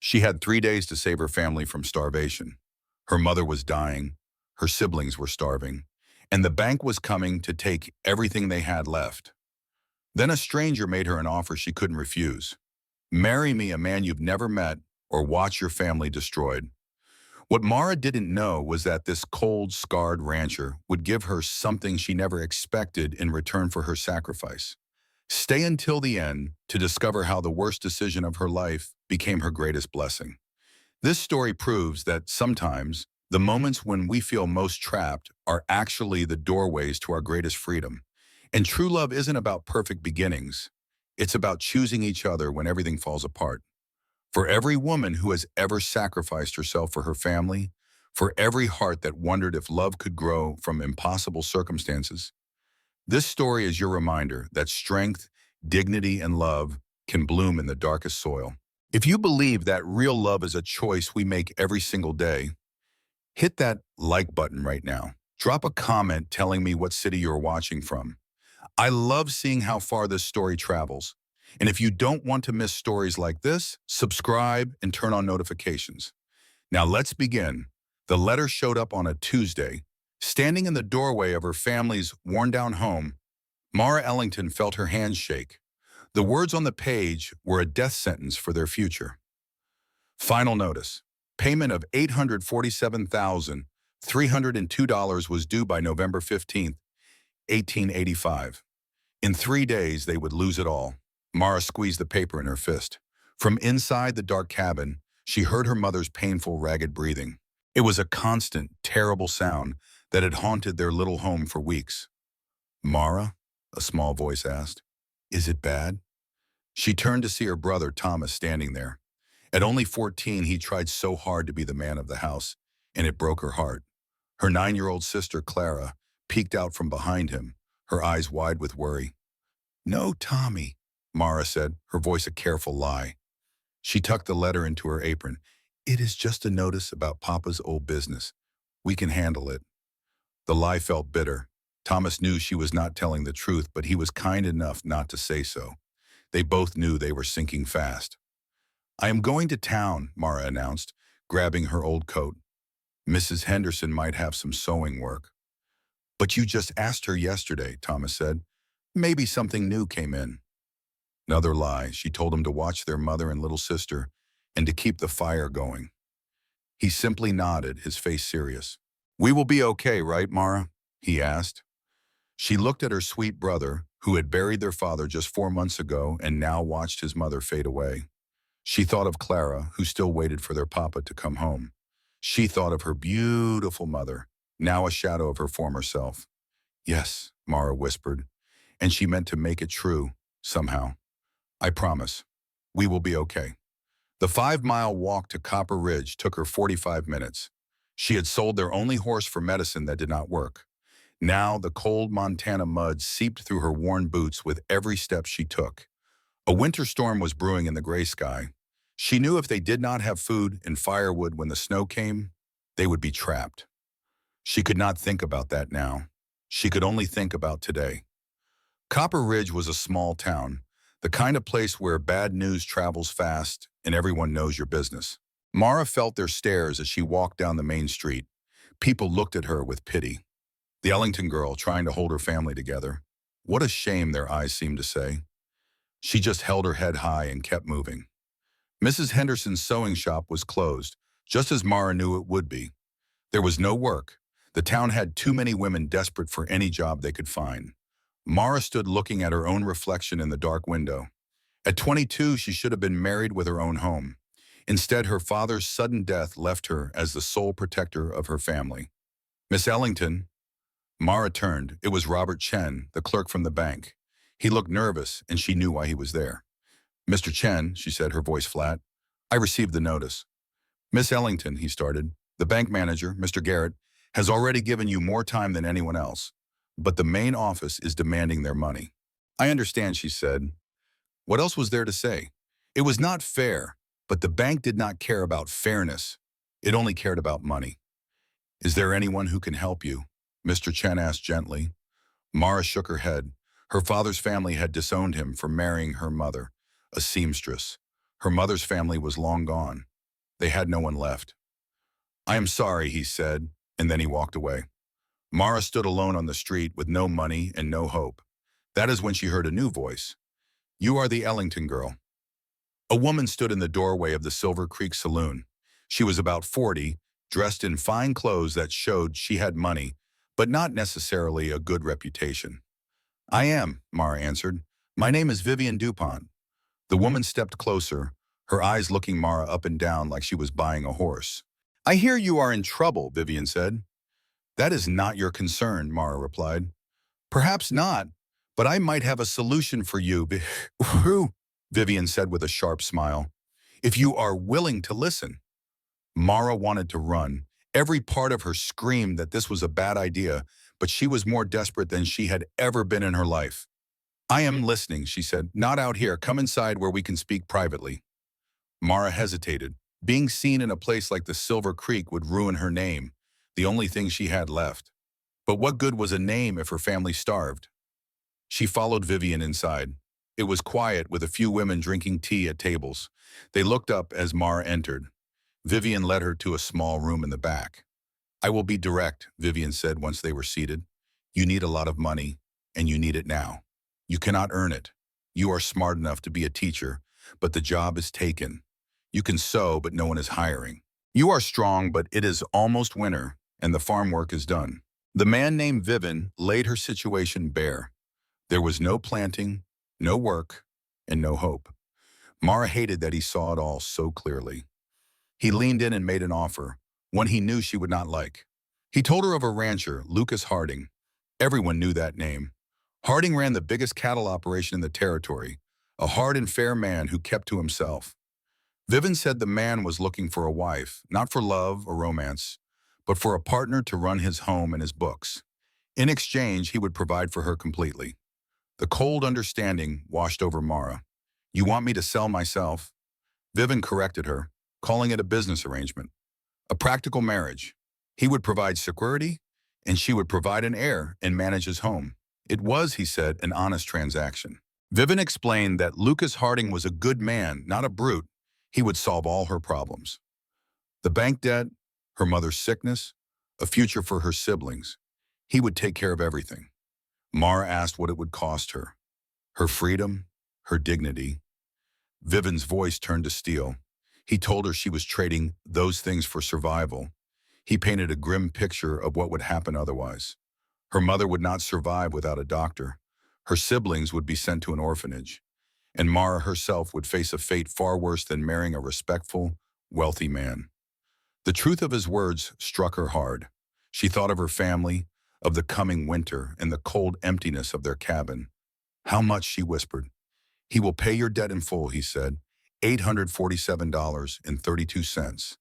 She had 3 days to save her family from starvation. Her mother was dying, her siblings were starving, and the bank was coming to take everything they had left. Then a stranger made her an offer she couldn't refuse. Marry me, a man you've never met, or watch your family destroyed. What Mara didn't know was that this cold, scarred rancher would give her something she never expected in return for her sacrifice. Stay until the end to discover how the worst decision of her life became her greatest blessing. This story proves that sometimes the moments when we feel most trapped are actually the doorways to our greatest freedom. And true love isn't about perfect beginnings. It's about choosing each other when everything falls apart. For every woman who has ever sacrificed herself for her family, for every heart that wondered if love could grow from impossible circumstances, this story is your reminder that strength, dignity, and love can bloom in the darkest soil. If you believe that real love is a choice we make every single day, hit that like button right now. Drop a comment telling me what city you're watching from. I love seeing how far this story travels. And if you don't want to miss stories like this, subscribe and turn on notifications. Now let's begin. The letter showed up on a Tuesday. Standing in the doorway of her family's worn-down home, Mara Ellington felt her hands shake. The words on the page were a death sentence for their future. Final notice. Payment of $847,302 was due by November 15, 1885. In 3 days, they would lose it all. Mara squeezed the paper in her fist. From inside the dark cabin, she heard her mother's painful, ragged breathing. It was a constant, terrible sound that had haunted their little home for weeks. "Mara?" a small voice asked. "Is it bad?" She turned to see her brother, Thomas, standing there. At only 14, he tried so hard to be the man of the house, and it broke her heart. Her 9-year-old sister, Clara, peeked out from behind him, her eyes wide with worry. "No, Tommy," Mara said, her voice a careful lie. She tucked the letter into her apron. "It is just a notice about Papa's old business. We can handle it." The lie felt bitter. Thomas knew she was not telling the truth, but he was kind enough not to say so. They both knew they were sinking fast. "I am going to town," Mara announced, grabbing her old coat. "Mrs. Henderson might have some sewing work." "But you just asked her yesterday," Thomas said. "Maybe something new came in." Another lie. She told him to watch their mother and little sister and to keep the fire going. He simply nodded, his face serious. "We will be okay, right, Mara?" he asked. She looked at her sweet brother, who had buried their father just 4 months ago and now watched his mother fade away. She thought of Clara, who still waited for their papa to come home. She thought of her beautiful mother, now a shadow of her former self. "Yes," Mara whispered, and she meant to make it true, somehow. "I promise. We will be okay." The 5-mile walk to Copper Ridge took her 45 minutes. She had sold their only horse for medicine that did not work. Now the cold Montana mud seeped through her worn boots with every step she took. A winter storm was brewing in the gray sky. She knew if they did not have food and firewood when the snow came, they would be trapped. She could not think about that now. She could only think about today. Copper Ridge was a small town, the kind of place where bad news travels fast and everyone knows your business. Mara felt their stares as she walked down the main street. People looked at her with pity. The Ellington girl trying to hold her family together. What a shame, their eyes seemed to say. She just held her head high and kept moving. Mrs. Henderson's sewing shop was closed, just as Mara knew it would be. There was no work. The town had too many women desperate for any job they could find. Mara stood looking at her own reflection in the dark window. At 22, she should have been married with her own home. Instead, her father's sudden death left her as the sole protector of her family. "Miss Ellington." Mara turned. It was Robert Chen, the clerk from the bank. He looked nervous, and she knew why he was there. "Mr. Chen," she said, her voice flat, "I received the notice." "Miss Ellington," he started, "the bank manager, Mr. Garrett, has already given you more time than anyone else, but the main office is demanding their money." "I understand," she said. What else was there to say? It was not fair, but the bank did not care about fairness. It only cared about money. "Is there anyone who can help you?" Mr. Chen asked gently. Mara shook her head. Her father's family had disowned him for marrying her mother, a seamstress. Her mother's family was long gone. They had no one left. "I am sorry," he said, and then he walked away. Mara stood alone on the street with no money and no hope. That is when she heard a new voice. "You are the Ellington girl." A woman stood in the doorway of the Silver Creek Saloon. She was about 40, dressed in fine clothes that showed she had money, but not necessarily a good reputation. "I am," Mara answered. "My name is Vivian DuPont." The woman stepped closer, her eyes looking Mara up and down like she was buying a horse. "I hear you are in trouble," Vivian said. "That is not your concern," Mara replied. "Perhaps not, but I might have a solution for you, Vivian said with a sharp smile. "If you are willing to listen." Mara wanted to run. Every part of her screamed that this was a bad idea, but she was more desperate than she had ever been in her life. "I am listening," she said. "Not out here. Come inside where we can speak privately." Mara hesitated. Being seen in a place like the Silver Creek would ruin her name, the only thing she had left. But what good was a name if her family starved? She followed Vivian inside. It was quiet, with a few women drinking tea at tables. They looked up as Mara entered. Vivian led her to a small room in the back. "I will be direct," Vivian said once they were seated. "You need a lot of money, and you need it now. You cannot earn it. You are smart enough to be a teacher, but the job is taken. You can sew, but no one is hiring. You are strong, but it is almost winter, and the farm work is done." The man named Vivian laid her situation bare. There was no planting, no work, and no hope. Mara hated that he saw it all so clearly. He leaned in and made an offer, one he knew she would not like. He told her of a rancher, Lucas Harding. Everyone knew that name. Harding ran the biggest cattle operation in the territory, a hard and fair man who kept to himself. Vivian said the man was looking for a wife, not for love or romance, but for a partner to run his home and his books. In exchange, he would provide for her completely. The cold understanding washed over Mara. "You want me to sell myself?" Vivian corrected her, calling it a business arrangement. A practical marriage. He would provide security, and she would provide an heir and manage his home. It was, he said, an honest transaction. Vivian explained that Lucas Harding was a good man, not a brute. He would solve all her problems. The bank debt, her mother's sickness, a future for her siblings. He would take care of everything. Mara asked what it would cost her. Her freedom, her dignity. Vivian's voice turned to steel. He told her she was trading those things for survival. He painted a grim picture of what would happen otherwise. Her mother would not survive without a doctor. Her siblings would be sent to an orphanage. And Mara herself would face a fate far worse than marrying a respectful, wealthy man. The truth of his words struck her hard. She thought of her family, of the coming winter and the cold emptiness of their cabin. "How much?" she whispered. "He will pay your debt in full," he said, $847.32.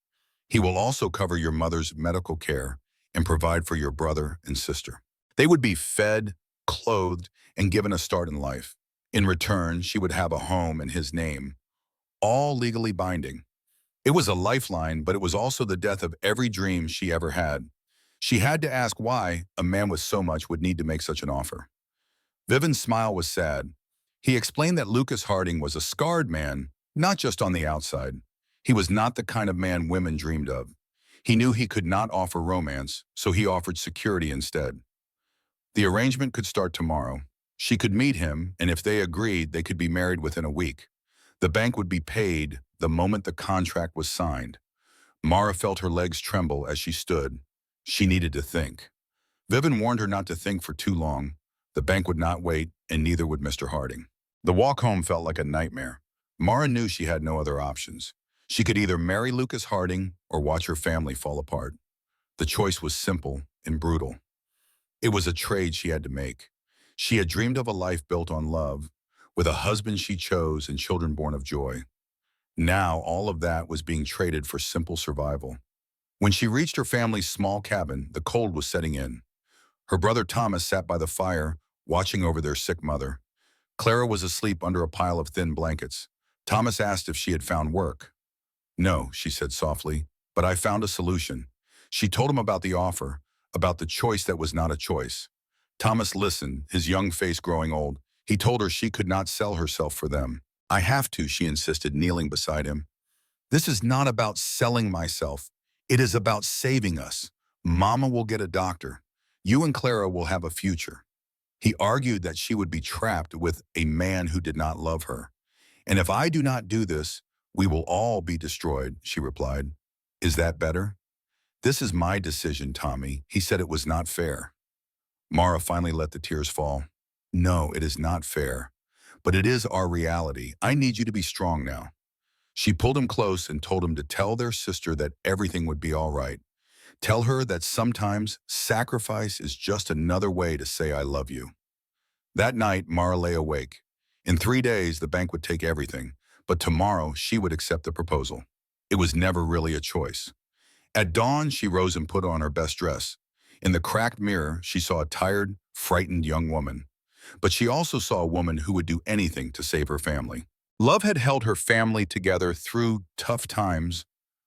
He will also cover your mother's medical care and provide for your brother and sister. They would be fed, clothed, and given a start in life. In return, she would have a home in his name, all legally binding. It was a lifeline, but it was also the death of every dream she ever had. She had to ask why a man with so much would need to make such an offer. Vivian's smile was sad. He explained that Lucas Harding was a scarred man, not just on the outside. He was not the kind of man women dreamed of. He knew he could not offer romance, so he offered security instead. The arrangement could start tomorrow. She could meet him, and if they agreed, they could be married within a week. The bank would be paid the moment the contract was signed. Mara felt her legs tremble as she stood. She needed to think. Vivian warned her not to think for too long. The bank would not wait, and neither would Mr. Harding. The walk home felt like a nightmare. Mara knew she had no other options. She could either marry Lucas Harding or watch her family fall apart. The choice was simple and brutal. It was a trade she had to make. She had dreamed of a life built on love, with a husband she chose and children born of joy. Now all of that was being traded for simple survival. When she reached her family's small cabin, the cold was setting in. Her brother Thomas sat by the fire, watching over their sick mother. Clara was asleep under a pile of thin blankets. Thomas asked if she had found work. "No," she said softly, "but I found a solution." She told him about the offer, about the choice that was not a choice. Thomas listened, his young face growing old. He told her she could not sell herself for them. "I have to," she insisted, kneeling beside him. This is not about selling myself. It is about saving us. Mama will get a doctor. You and Clara will have a future. He argued that she would be trapped with a man who did not love her. And if I do not do this, we will all be destroyed, she replied. Is that better? This is my decision, Tommy. He said it was not fair. Mara finally let the tears fall. No, it is not fair. But it is our reality. I need you to be strong now. She pulled him close and told him to tell their sister that everything would be all right. Tell her that sometimes sacrifice is just another way to say I love you. That night, Mara lay awake. In 3 days, the bank would take everything, but tomorrow she would accept the proposal. It was never really a choice. At dawn, she rose and put on her best dress. In the cracked mirror, she saw a tired, frightened young woman. But she also saw a woman who would do anything to save her family. Love had held her family together through tough times,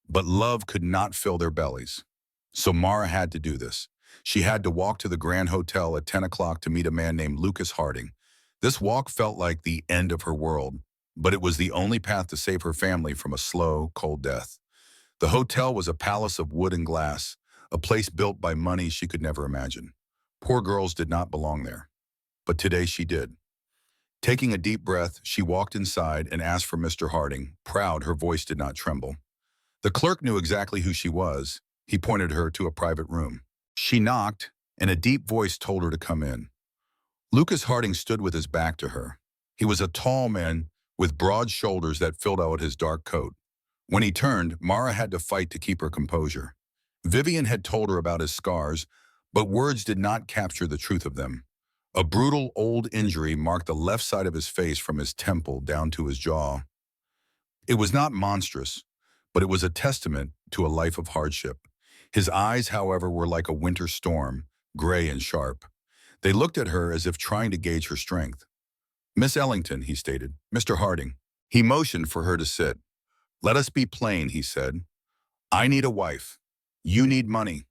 but love could not fill their bellies. So Mara had to do this. She had to walk to the Grand Hotel at 10 o'clock to meet a man named Lucas Harding. This walk felt like the end of her world, but it was the only path to save her family from a slow, cold death. The hotel was a palace of wood and glass, a place built by money she could never imagine. Poor girls did not belong there. But today she did. Taking a deep breath, she walked inside and asked for Mr. Harding. Proud, her voice did not tremble. The clerk knew exactly who she was. He pointed her to a private room. She knocked, and a deep voice told her to come in. Lucas Harding stood with his back to her. He was a tall man with broad shoulders that filled out his dark coat. When he turned, Mara had to fight to keep her composure. Vivian had told her about his scars, but words did not capture the truth of them. A brutal old injury marked the left side of his face from his temple down to his jaw. It was not monstrous, but it was a testament to a life of hardship. His eyes, however, were like a winter storm, gray and sharp. They looked at her as if trying to gauge her strength. Miss Ellington, he stated. Mr. Harding. He motioned for her to sit. Let us be plain, he said. I need a wife. You need money.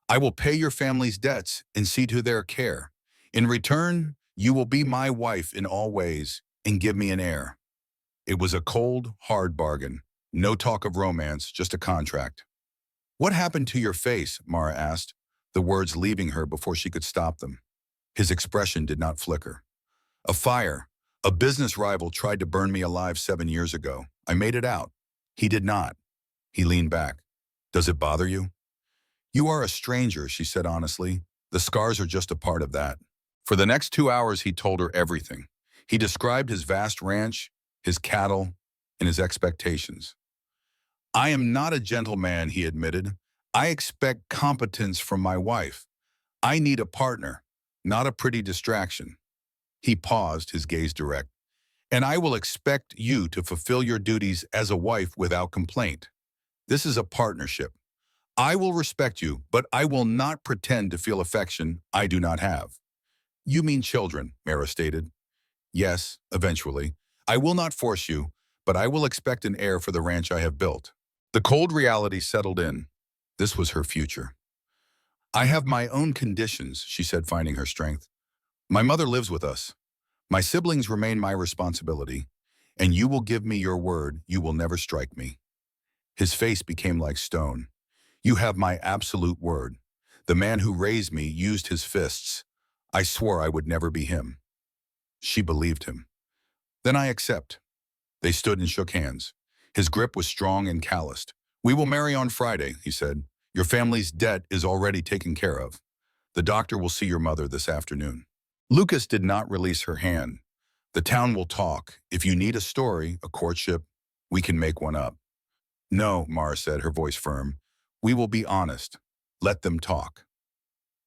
I will pay your family's debts and see to their care. In return, you will be my wife in all ways and give me an heir. It was a cold, hard bargain. No talk of romance, just a contract. What happened to your face? Mara asked, the words leaving her before she could stop them. His expression did not flicker. A fire. A business rival tried to burn me alive 7 years ago. I made it out. He did not. He leaned back. Does it bother you? You are a stranger, she said honestly. The scars are just a part of that. For the next 2 hours, he told her everything. He described his vast ranch, his cattle, and his expectations. I am not a gentleman, he admitted. I expect competence from my wife. I need a partner, not a pretty distraction. He paused, his gaze direct. And I will expect you to fulfill your duties as a wife without complaint. This is a partnership. I will respect you, but I will not pretend to feel affection I do not have. You mean children, Mara stated. Yes, eventually. I will not force you, but I will expect an heir for the ranch I have built. The cold reality settled in. This was her future. I have my own conditions, she said, finding her strength. My mother lives with us. My siblings remain my responsibility, and you will give me your word you will never strike me. His face became like stone. You have my absolute word. The man who raised me used his fists. I swore I would never be him. She believed him. Then I accept. They stood and shook hands. His grip was strong and calloused. We will marry on Friday, he said. Your family's debt is already taken care of. The doctor will see your mother this afternoon. Lucas did not release her hand. The town will talk. If you need a story, a courtship, we can make one up. No, Mara said, her voice firm. We will be honest. Let them talk.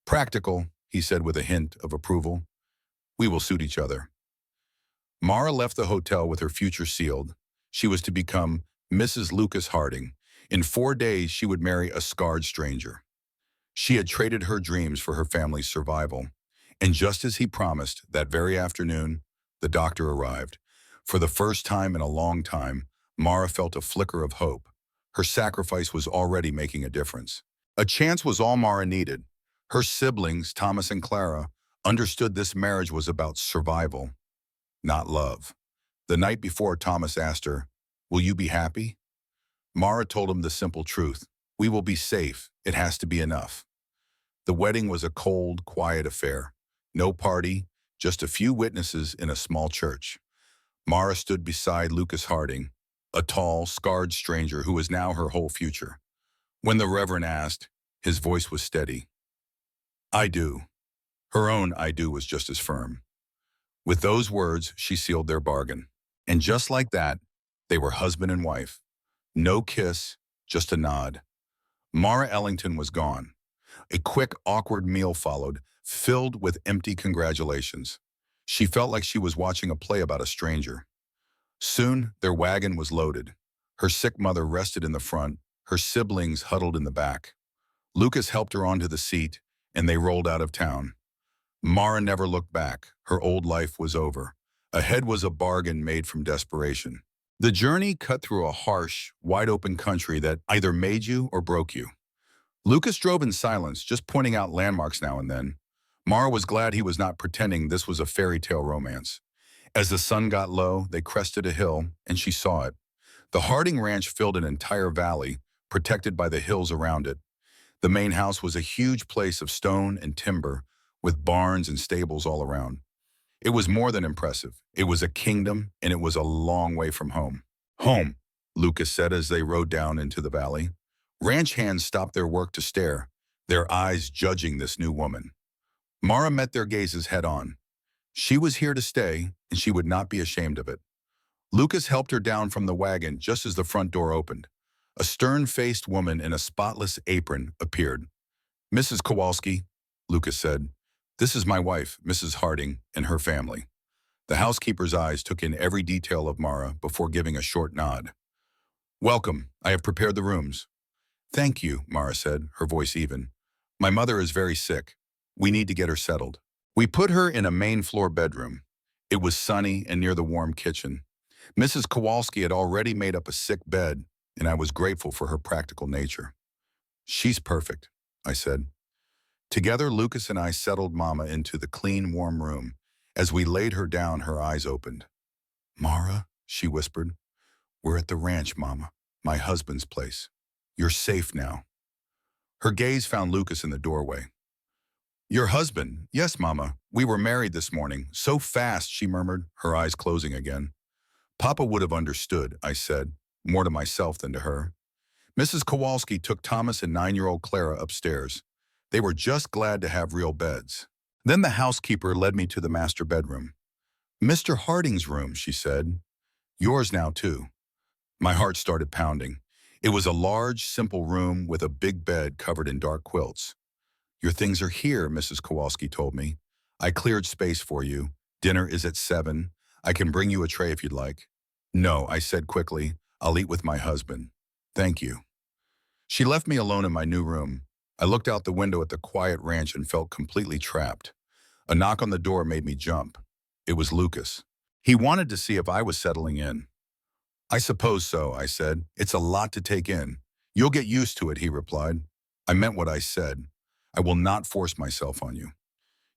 Practical, he said with a hint of approval. We will suit each other. Mara left the hotel with her future sealed. She was to become Mrs. Lucas Harding. In 4 days, she would marry a scarred stranger. She had traded her dreams for her family's survival. And just as he promised, that very afternoon, the doctor arrived. For the first time in a long time, Mara felt a flicker of hope. Her sacrifice was already making a difference. A chance was all Mara needed. Her siblings, Thomas and Clara, understood this marriage was about survival, not love. The night before, Thomas asked her, will you be happy? Mara told him the simple truth. We will be safe. It has to be enough. The wedding was a cold, quiet affair. No party, just a few witnesses in a small church. Mara stood beside Lucas Harding, a tall, scarred stranger who was now her whole future. When the Reverend asked, his voice was steady. I do. Her own I do was just as firm. With those words, she sealed their bargain. And just like that, they were husband and wife. No kiss, just a nod. Mara Ellington was gone. A quick, awkward meal followed, filled with empty congratulations. She felt like she was watching a play about a stranger. Soon, their wagon was loaded. Her sick mother rested in the front, her siblings huddled in the back. Lucas helped her onto the seat, and they rolled out of town. Mara never looked back. Her old life was over. Ahead was a bargain made from desperation. The journey cut through a harsh, wide-open country that either made you or broke you. Lucas drove in silence, just pointing out landmarks now and then. Mara was glad he was not pretending this was a fairy tale romance. As the sun got low, they crested a hill, and she saw it. The Harding Ranch filled an entire valley, protected by the hills around it. The main house was a huge place of stone and timber, with barns and stables all around. It was more than impressive. It was a kingdom, and it was a long way from home. Home, Lucas said as they rode down into the valley. Ranch hands stopped their work to stare, their eyes judging this new woman. Mara met their gazes head-on. She was here to stay, and she would not be ashamed of it. Lucas helped her down from the wagon just as the front door opened. A stern-faced woman in a spotless apron appeared. Mrs. Kowalski, Lucas said, this is my wife, Mrs. Harding, and her family. The housekeeper's eyes took in every detail of Mara before giving a short nod. Welcome, I have prepared the rooms. Thank you, Mara said, her voice even. My mother is very sick. We need to get her settled. We put her in a main floor bedroom. It was sunny and near the warm kitchen. Mrs. Kowalski had already made up a sick bed, and I was grateful for her practical nature. She's perfect, I said. Together, Lucas and I settled Mama into the clean, warm room. As we laid her down, her eyes opened. Mara, she whispered, we're at the ranch, Mama, my husband's place. You're safe now. Her gaze found Lucas in the doorway. Your husband? Yes, Mama. We were married this morning. So fast, she murmured, her eyes closing again. Papa would have understood, I said, more to myself than to her. Mrs. Kowalski took Thomas and 9-year-old Clara upstairs. They were just glad to have real beds. Then the housekeeper led me to the master bedroom. Mr. Harding's room, she said. Yours now, too. My heart started pounding. It was a large, simple room with a big bed covered in dark quilts. Your things are here, Mrs. Kowalski told me. I cleared space for you. Dinner is at 7. I can bring you a tray if you'd like. No, I said quickly. I'll eat with my husband. Thank you. She left me alone in my new room. I looked out the window at the quiet ranch and felt completely trapped. A knock on the door made me jump. It was Lucas. He wanted to see if I was settling in. I suppose so, I said. It's a lot to take in. You'll get used to it, he replied. I meant what I said. I will not force myself on you.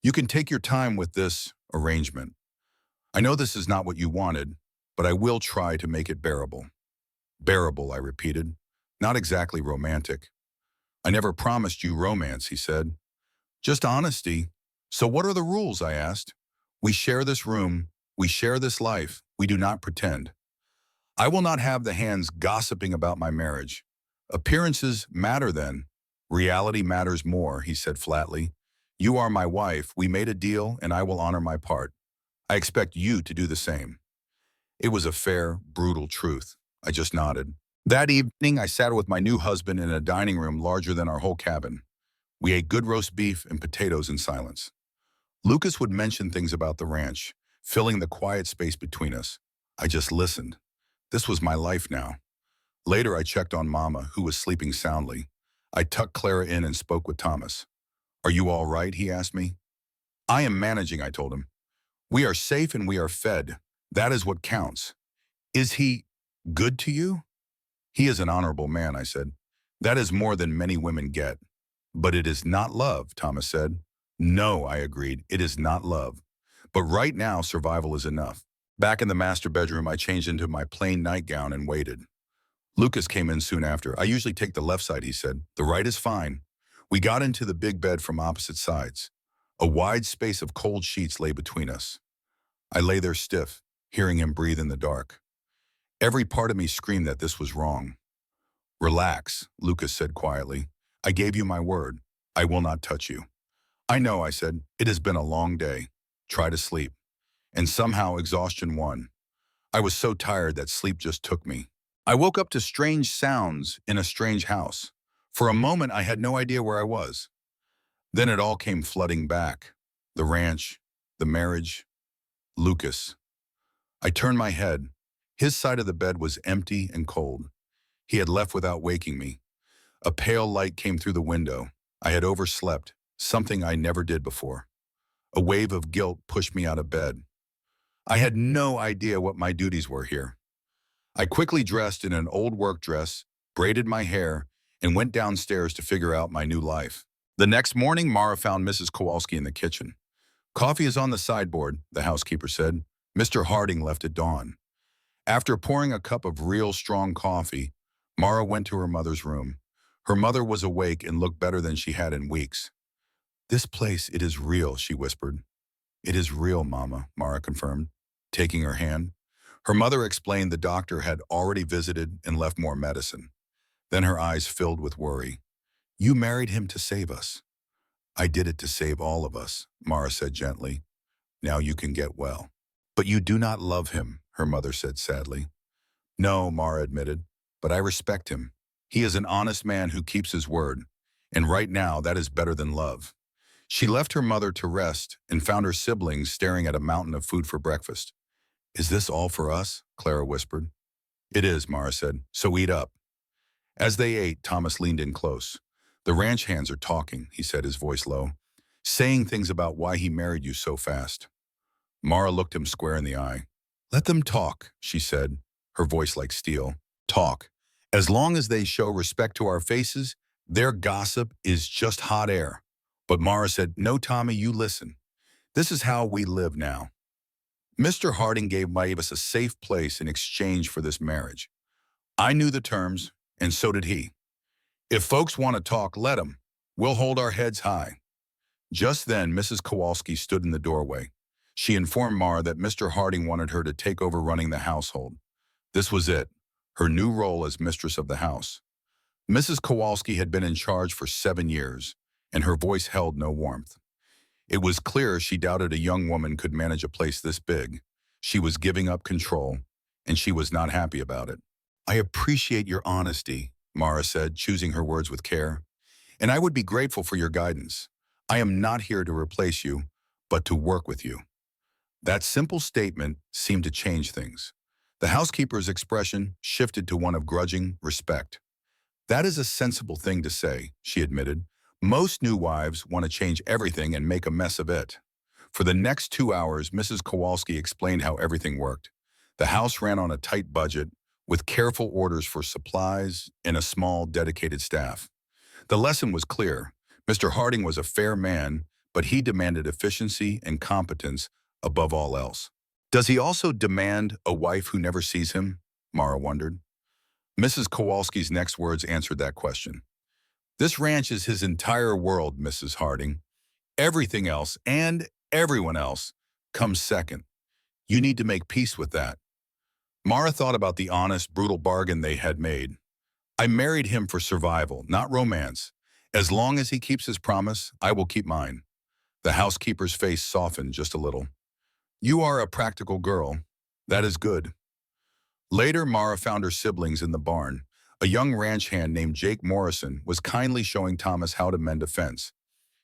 You can take your time with this arrangement. I know this is not what you wanted, but I will try to make it bearable. Bearable, I repeated. Not exactly romantic. I never promised you romance, he said. Just honesty. So what are the rules, I asked. We share this room. We share this life. We do not pretend. I will not have the hands gossiping about my marriage. Appearances matter then. Reality matters more, he said flatly. You are my wife. We made a deal, and I will honor my part. I expect you to do the same. It was a fair, brutal truth. I just nodded. That evening, I sat with my new husband in a dining room larger than our whole cabin. We ate good roast beef and potatoes in silence. Lucas would mention things about the ranch, filling the quiet space between us. I just listened. This was my life now. Later, I checked on Mama, who was sleeping soundly. I tucked Clara in and spoke with Thomas. Are you all right? He asked me. I am managing, I told him. We are safe and we are fed. That is what counts. Is he good to you? He is an honorable man, I said. That is more than many women get. But it is not love, Thomas said. No, I agreed. It is not love. But right now, survival is enough. Back in the master bedroom, I changed into my plain nightgown and waited. Lucas came in soon after. I usually take the left side, he said. The right is fine. We got into the big bed from opposite sides. A wide space of cold sheets lay between us. I lay there stiff, hearing him breathe in the dark. Every part of me screamed that this was wrong. Relax, Lucas said quietly. I gave you my word. I will not touch you. I know, I said. It has been a long day. Try to sleep. And somehow exhaustion won. I was so tired that sleep just took me. I woke up to strange sounds in a strange house. For a moment, I had no idea where I was. Then it all came flooding back. The ranch, the marriage, Lucas. I turned my head. His side of the bed was empty and cold. He had left without waking me. A pale light came through the window. I had overslept, something I never did before. A wave of guilt pushed me out of bed. I had no idea what my duties were here. I quickly dressed in an old work dress, braided my hair, and went downstairs to figure out my new life. The next morning, Mara found Mrs. Kowalski in the kitchen. Coffee is on the sideboard, the housekeeper said. Mr. Harding left at dawn. After pouring a cup of real strong coffee, Mara went to her mother's room. Her mother was awake and looked better than she had in weeks. This place, it is real, she whispered. It is real, Mama, Mara confirmed, taking her hand. Her mother explained the doctor had already visited and left more medicine. Then her eyes filled with worry. You married him to save us. I did it to save all of us, Mara said gently. Now you can get well. But you do not love him, her mother said sadly. No, Mara admitted, but I respect him. He is an honest man who keeps his word, and right now that is better than love. She left her mother to rest and found her siblings staring at a mountain of food for breakfast. Is this all for us? Clara whispered. It is, Mara said, so eat up. As they ate, Thomas leaned in close. The ranch hands are talking, he said, his voice low, saying things about why he married you so fast. Mara looked him square in the eye. Let them talk, she said, her voice like steel. Talk. As long as they show respect to our faces, their gossip is just hot air. But Mara said, no, Tommy, you listen. This is how we live now. Mr. Harding gave us a safe place in exchange for this marriage. I knew the terms, and so did he. If folks want to talk, let them. We'll hold our heads high. Just then, Mrs. Kowalski stood in the doorway. She informed Mara that Mr. Harding wanted her to take over running the household. This was it, her new role as mistress of the house. Mrs. Kowalski had been in charge for 7 years, and her voice held no warmth. It was clear she doubted a young woman could manage a place this big. She was giving up control, and she was not happy about it. I appreciate your honesty, Mara said, choosing her words with care. And I would be grateful for your guidance. I am not here to replace you, but to work with you. That simple statement seemed to change things. The housekeeper's expression shifted to one of grudging respect. That is a sensible thing to say, she admitted. Most new wives want to change everything and make a mess of it. For the next 2 hours, Mrs. Kowalski explained how everything worked. The house ran on a tight budget, with careful orders for supplies and a small, dedicated staff. The lesson was clear. Mr. Harding was a fair man, but he demanded efficiency and competence above all else. Does he also demand a wife who never sees him? Mara wondered. Mrs. Kowalski's next words answered that question. This ranch is his entire world, Mrs. Harding. Everything else, and everyone else, comes second. You need to make peace with that. Mara thought about the honest, brutal bargain they had made. I married him for survival, not romance. As long as he keeps his promise, I will keep mine. The housekeeper's face softened just a little. You are a practical girl. That is good. Later, Mara found her siblings in the barn. A young ranch hand named Jake Morrison was kindly showing Thomas how to mend a fence.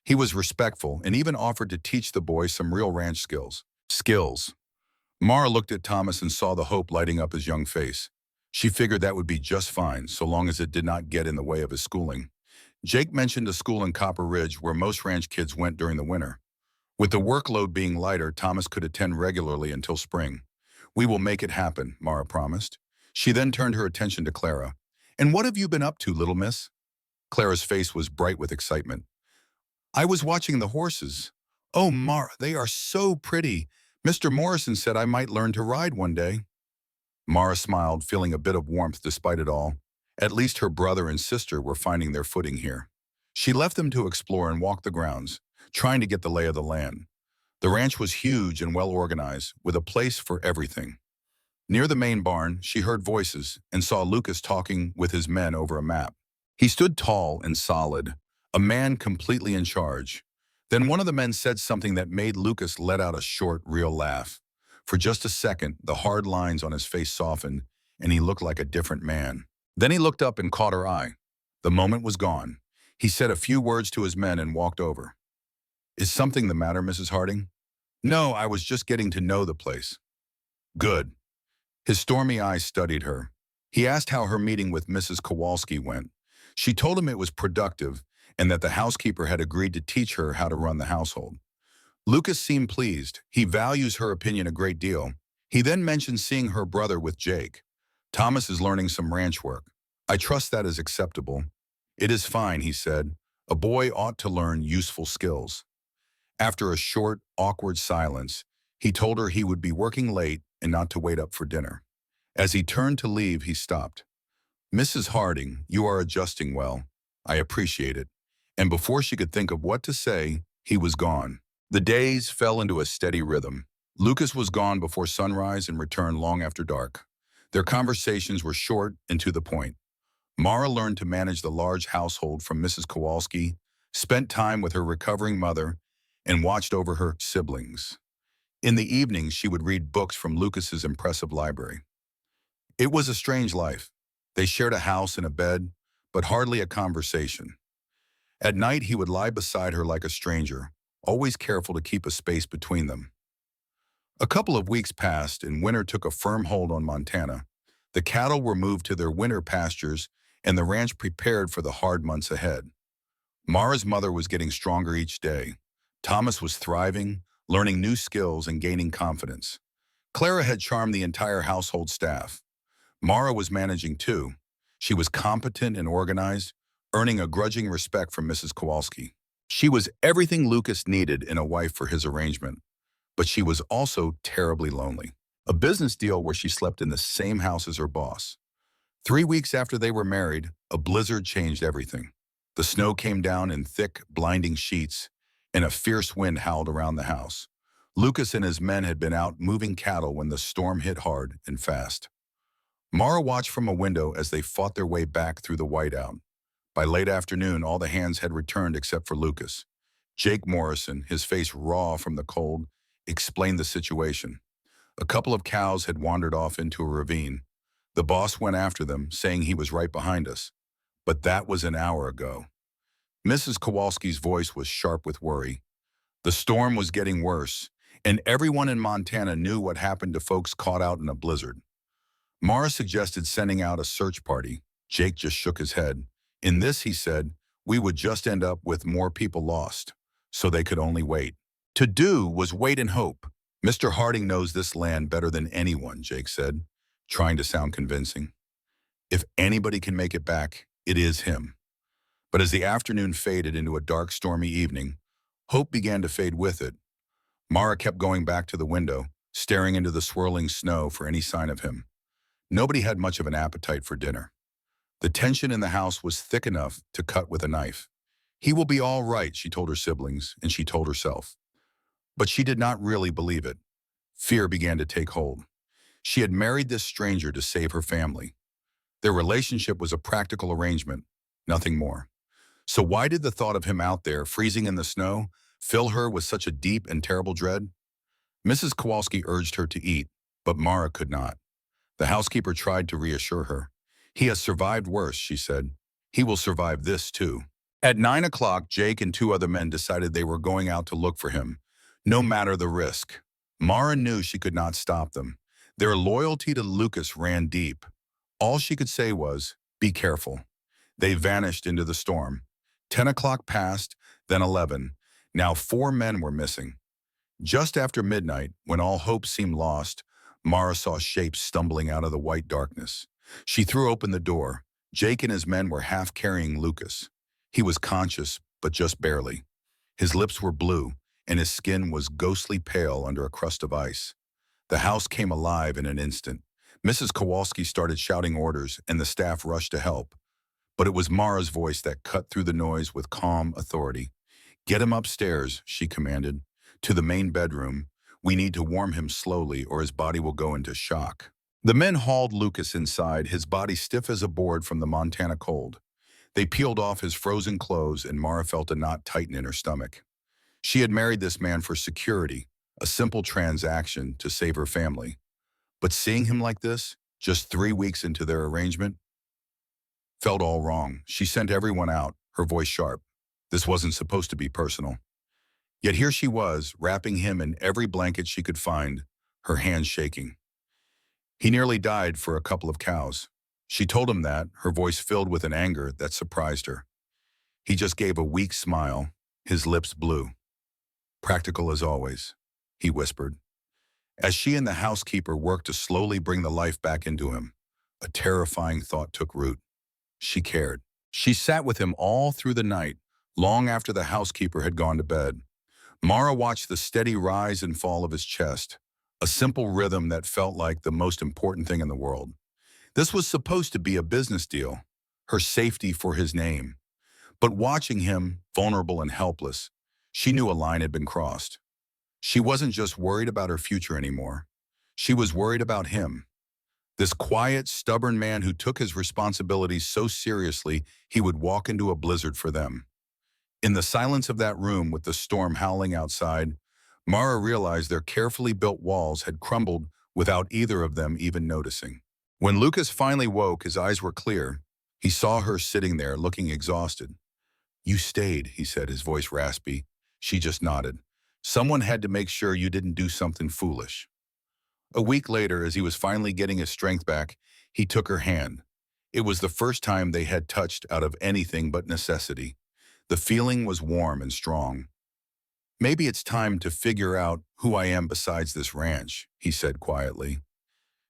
He was respectful and even offered to teach the boy some real ranch skills. Mara looked at Thomas and saw the hope lighting up his young face. She figured that would be just fine, so long as it did not get in the way of his schooling. Jake mentioned a school in Copper Ridge where most ranch kids went during the winter. With the workload being lighter, Thomas could attend regularly until spring. We will make it happen, Mara promised. She then turned her attention to Clara. And what have you been up to, little miss? Clara's face was bright with excitement. I was watching the horses. Oh, Mara, they are so pretty. Mr. Morrison said I might learn to ride one day. Mara smiled, feeling a bit of warmth despite it all. At least her brother and sister were finding their footing here. She left them to explore and walk the grounds, trying to get the lay of the land. The ranch was huge and well organized, with a place for everything. Near the main barn, she heard voices and saw Lucas talking with his men over a map. He stood tall and solid, a man completely in charge. Then one of the men said something that made Lucas let out a short, real laugh. For just a second, the hard lines on his face softened, and he looked like a different man. Then he looked up and caught her eye. The moment was gone. He said a few words to his men and walked over. "Is something the matter, Mrs. Harding?" "No, I was just getting to know the place." "Good." His stormy eyes studied her. He asked how her meeting with Mrs. Kowalski went. She told him it was productive and that the housekeeper had agreed to teach her how to run the household. Lucas seemed pleased. He values her opinion a great deal. He then mentioned seeing her brother with Jake. "Thomas is learning some ranch work. I trust that is acceptable." "It is fine," he said. "A boy ought to learn useful skills." After a short, awkward silence, he told her he would be working late and not to wait up for dinner. As he turned to leave, he stopped. "Mrs. Harding, you are adjusting well. I appreciate it." And before she could think of what to say, he was gone. The days fell into a steady rhythm. Lucas was gone before sunrise and returned long after dark. Their conversations were short and to the point. Mara learned to manage the large household from Mrs. Kowalski, spent time with her recovering mother, and watched over her siblings. In the evenings, she would read books from Lucas's impressive library. It was a strange life. They shared a house and a bed, but hardly a conversation. At night, he would lie beside her like a stranger, always careful to keep a space between them. A couple of weeks passed, and winter took a firm hold on Montana. The cattle were moved to their winter pastures, and the ranch prepared for the hard months ahead. Mara's mother was getting stronger each day. Thomas was thriving, learning new skills and gaining confidence. Clara had charmed the entire household staff. Mara was managing too. She was competent and organized, earning a grudging respect from Mrs. Kowalski. She was everything Lucas needed in a wife for his arrangement, but she was also terribly lonely. A business deal where she slept in the same house as her boss. 3 weeks after they were married, a blizzard changed everything. The snow came down in thick, blinding sheets, and a fierce wind howled around the house. Lucas and his men had been out moving cattle when the storm hit hard and fast. Mara watched from a window as they fought their way back through the whiteout. By late afternoon, all the hands had returned except for Lucas. Jake Morrison, his face raw from the cold, explained the situation. A couple of cows had wandered off into a ravine. The boss went after them, saying he was right behind us. But that was an hour ago. Mrs. Kowalski's voice was sharp with worry. The storm was getting worse, and everyone in Montana knew what happened to folks caught out in a blizzard. Mara suggested sending out a search party. Jake just shook his head. In this, he said, we would just end up with more people lost, so they could only wait. To do was wait and hope. "Mr. Harding knows this land better than anyone," Jake said, trying to sound convincing. "If anybody can make it back, it is him." But as the afternoon faded into a dark, stormy evening, hope began to fade with it. Mara kept going back to the window, staring into the swirling snow for any sign of him. Nobody had much of an appetite for dinner. The tension in the house was thick enough to cut with a knife. "He will be all right," she told her siblings, and she told herself. But she did not really believe it. Fear began to take hold. She had married this stranger to save her family. Their relationship was a practical arrangement, nothing more. So why did the thought of him out there, freezing in the snow, fill her with such a deep and terrible dread? Mrs. Kowalski urged her to eat, but Mara could not. The housekeeper tried to reassure her. "He has survived worse," she said. "He will survive this too." At 9 o'clock, Jake and 2 other men decided they were going out to look for him, no matter the risk. Mara knew she could not stop them. Their loyalty to Lucas ran deep. All she could say was, "Be careful." They vanished into the storm. 10 o'clock passed, then 11. Now 4 men were missing. Just after midnight, when all hope seemed lost, Mara saw shapes stumbling out of the white darkness. She threw open the door. Jake and his men were half carrying Lucas. He was conscious, but just barely. His lips were blue, and his skin was ghostly pale under a crust of ice. The house came alive in an instant. Mrs. Kowalski started shouting orders, and the staff rushed to help. But it was Mara's voice that cut through the noise with calm authority. "Get him upstairs," she commanded. "To the main bedroom. We need to warm him slowly or his body will go into shock." The men hauled Lucas inside, his body stiff as a board from the Montana cold. They peeled off his frozen clothes and Mara felt a knot tighten in her stomach. She had married this man for security, a simple transaction to save her family. But seeing him like this, just 3 weeks into their arrangement, felt all wrong. She sent everyone out, her voice sharp. This wasn't supposed to be personal. Yet here she was, wrapping him in every blanket she could find, her hands shaking. He nearly died for a couple of cows. She told him that, her voice filled with an anger that surprised her. He just gave a weak smile, his lips blue. "Practical as always," he whispered. As she and the housekeeper worked to slowly bring the life back into him, a terrifying thought took root. She cared. She sat with him all through the night, long after the housekeeper had gone to bed. Mara watched the steady rise and fall of his chest, a simple rhythm that felt like the most important thing in the world. This was supposed to be a business deal, her safety for his name. But watching him, vulnerable and helpless, she knew a line had been crossed. She wasn't just worried about her future anymore. She was worried about him. This quiet, stubborn man who took his responsibilities so seriously he would walk into a blizzard for them. In the silence of that room with the storm howling outside, Mara realized their carefully built walls had crumbled without either of them even noticing. When Lucas finally woke, his eyes were clear. He saw her sitting there, looking exhausted. "You stayed," he said, his voice raspy. She just nodded. "Someone had to make sure you didn't do something foolish." A week later, as he was finally getting his strength back, he took her hand. It was the first time they had touched out of anything but necessity. The feeling was warm and strong. "Maybe it's time to figure out who I am besides this ranch," he said quietly.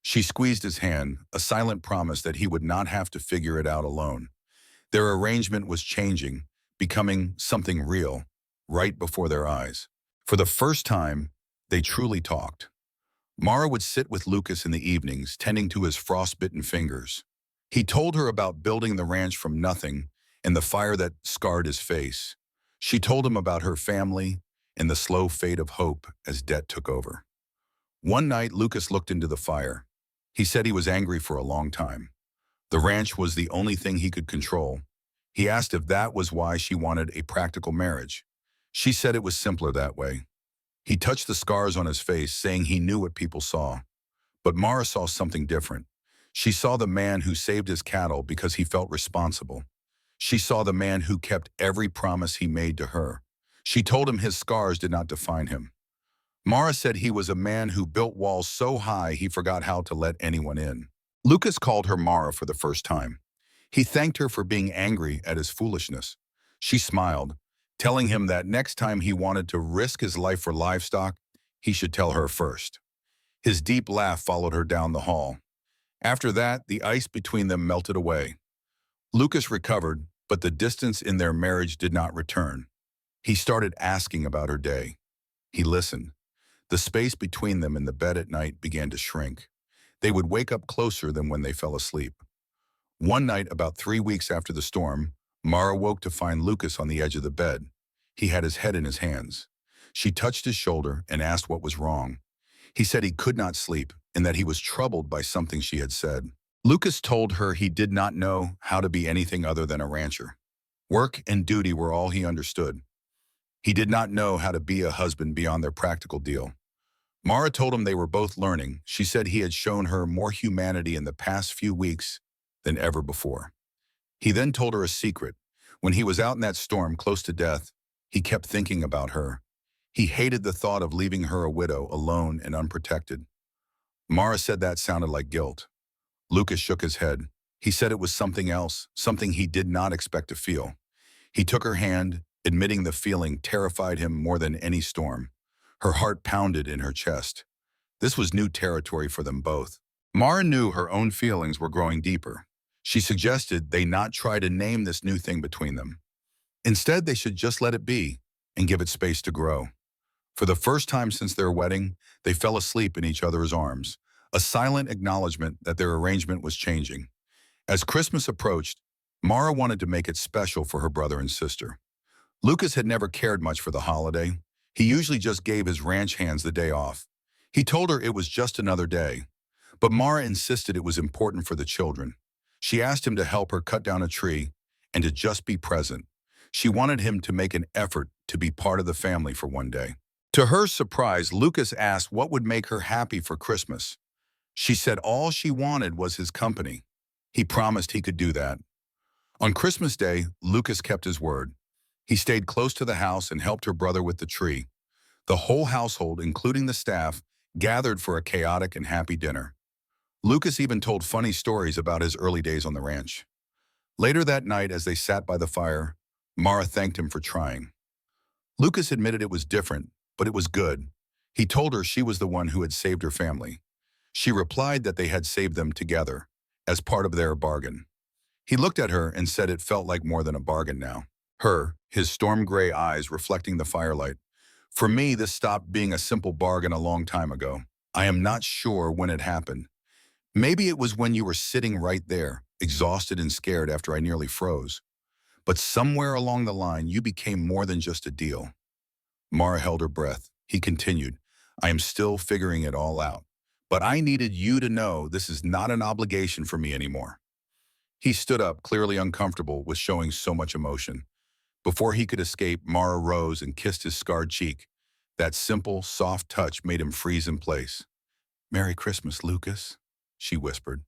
She squeezed his hand, a silent promise that he would not have to figure it out alone. Their arrangement was changing, becoming something real, right before their eyes. For the first time, they truly talked. Mara would sit with Lucas in the evenings, tending to his frostbitten fingers. He told her about building the ranch from nothing and the fire that scarred his face. She told him about her family and the slow fade of hope as debt took over. One night, Lucas looked into the fire. He said he was angry for a long time. The ranch was the only thing he could control. He asked if that was why she wanted a practical marriage. She said it was simpler that way. He touched the scars on his face, saying he knew what people saw. But Mara saw something different. She saw the man who saved his cattle because he felt responsible. She saw the man who kept every promise he made to her. She told him his scars did not define him. Mara said he was a man who built walls so high he forgot how to let anyone in. Lucas called her Mara for the first time. He thanked her for being angry at his foolishness. She smiled, telling him that next time he wanted to risk his life for livestock, he should tell her first. His deep laugh followed her down the hall. After that, the ice between them melted away. Lucas recovered, but the distance in their marriage did not return. He started asking about her day. He listened. The space between them in the bed at night began to shrink. They would wake up closer than when they fell asleep. One night, about 3 weeks after the storm, Mara woke to find Lucas on the edge of the bed. He had his head in his hands. She touched his shoulder and asked what was wrong. He said he could not sleep and that he was troubled by something she had said. Lucas told her he did not know how to be anything other than a rancher. Work and duty were all he understood. He did not know how to be a husband beyond their practical deal. Mara told him they were both learning. She said he had shown her more humanity in the past few weeks than ever before. He then told her a secret. When he was out in that storm close to death, he kept thinking about her. He hated the thought of leaving her a widow, alone and unprotected. Mara said that sounded like guilt. Lucas shook his head. He said it was something else, something he did not expect to feel. He took her hand, admitting the feeling terrified him more than any storm. Her heart pounded in her chest. This was new territory for them both. Mara knew her own feelings were growing deeper. She suggested they not try to name this new thing between them. Instead, they should just let it be and give it space to grow. For the first time since their wedding, they fell asleep in each other's arms, a silent acknowledgement that their arrangement was changing. As Christmas approached, Mara wanted to make it special for her brother and sister. Lucas had never cared much for the holiday. He usually just gave his ranch hands the day off. He told her it was just another day, but Mara insisted it was important for the children. She asked him to help her cut down a tree and to just be present. She wanted him to make an effort to be part of the family for one day. To her surprise, Lucas asked what would make her happy for Christmas. She said all she wanted was his company. He promised he could do that. On Christmas Day, Lucas kept his word. He stayed close to the house and helped her brother with the tree. The whole household, including the staff, gathered for a chaotic and happy dinner. Lucas even told funny stories about his early days on the ranch. Later that night, as they sat by the fire, Mara thanked him for trying. Lucas admitted it was different, but it was good. He told her she was the one who had saved her family. She replied that they had saved them together, as part of their bargain. He looked at her and said it felt like more than a bargain now. His storm gray eyes reflecting the firelight. For me, this stopped being a simple bargain a long time ago. I am not sure when it happened. Maybe it was when you were sitting right there, exhausted and scared after I nearly froze. But somewhere along the line, you became more than just a deal. Mara held her breath. He continued, I am still figuring it all out. But I needed you to know this is not an obligation for me anymore. He stood up, clearly uncomfortable with showing so much emotion. Before he could escape, Mara rose and kissed his scarred cheek. That simple, soft touch made him freeze in place. Merry Christmas, Lucas, she whispered.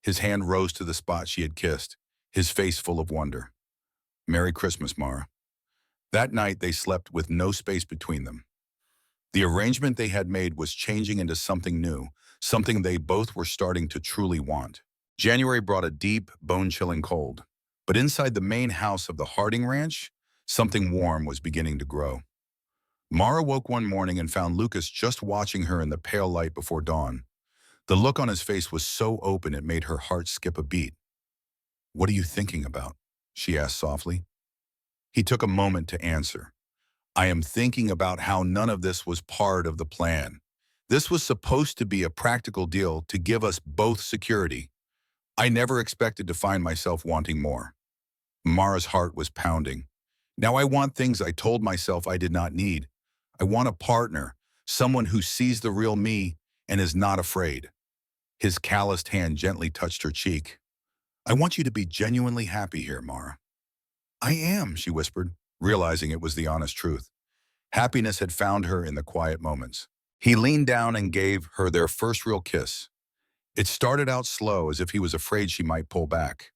His hand rose to the spot she had kissed, his face full of wonder. Merry Christmas, Mara. That night they slept with no space between them. The arrangement they had made was changing into something new, something they both were starting to truly want. January brought a deep, bone-chilling cold. But inside the main house of the Harding Ranch, something warm was beginning to grow. Mara woke one morning and found Lucas just watching her in the pale light before dawn. The look on his face was so open it made her heart skip a beat. What are you thinking about? She asked softly. He took a moment to answer. I am thinking about how none of this was part of the plan. This was supposed to be a practical deal to give us both security. I never expected to find myself wanting more. Mara's heart was pounding. Now I want things I told myself I did not need. I want a partner, someone who sees the real me and is not afraid. His calloused hand gently touched her cheek. I want you to be genuinely happy here, Mara. I am, she whispered, realizing it was the honest truth. Happiness had found her in the quiet moments. He leaned down and gave her their first real kiss. It started out slow, as if he was afraid she might pull back.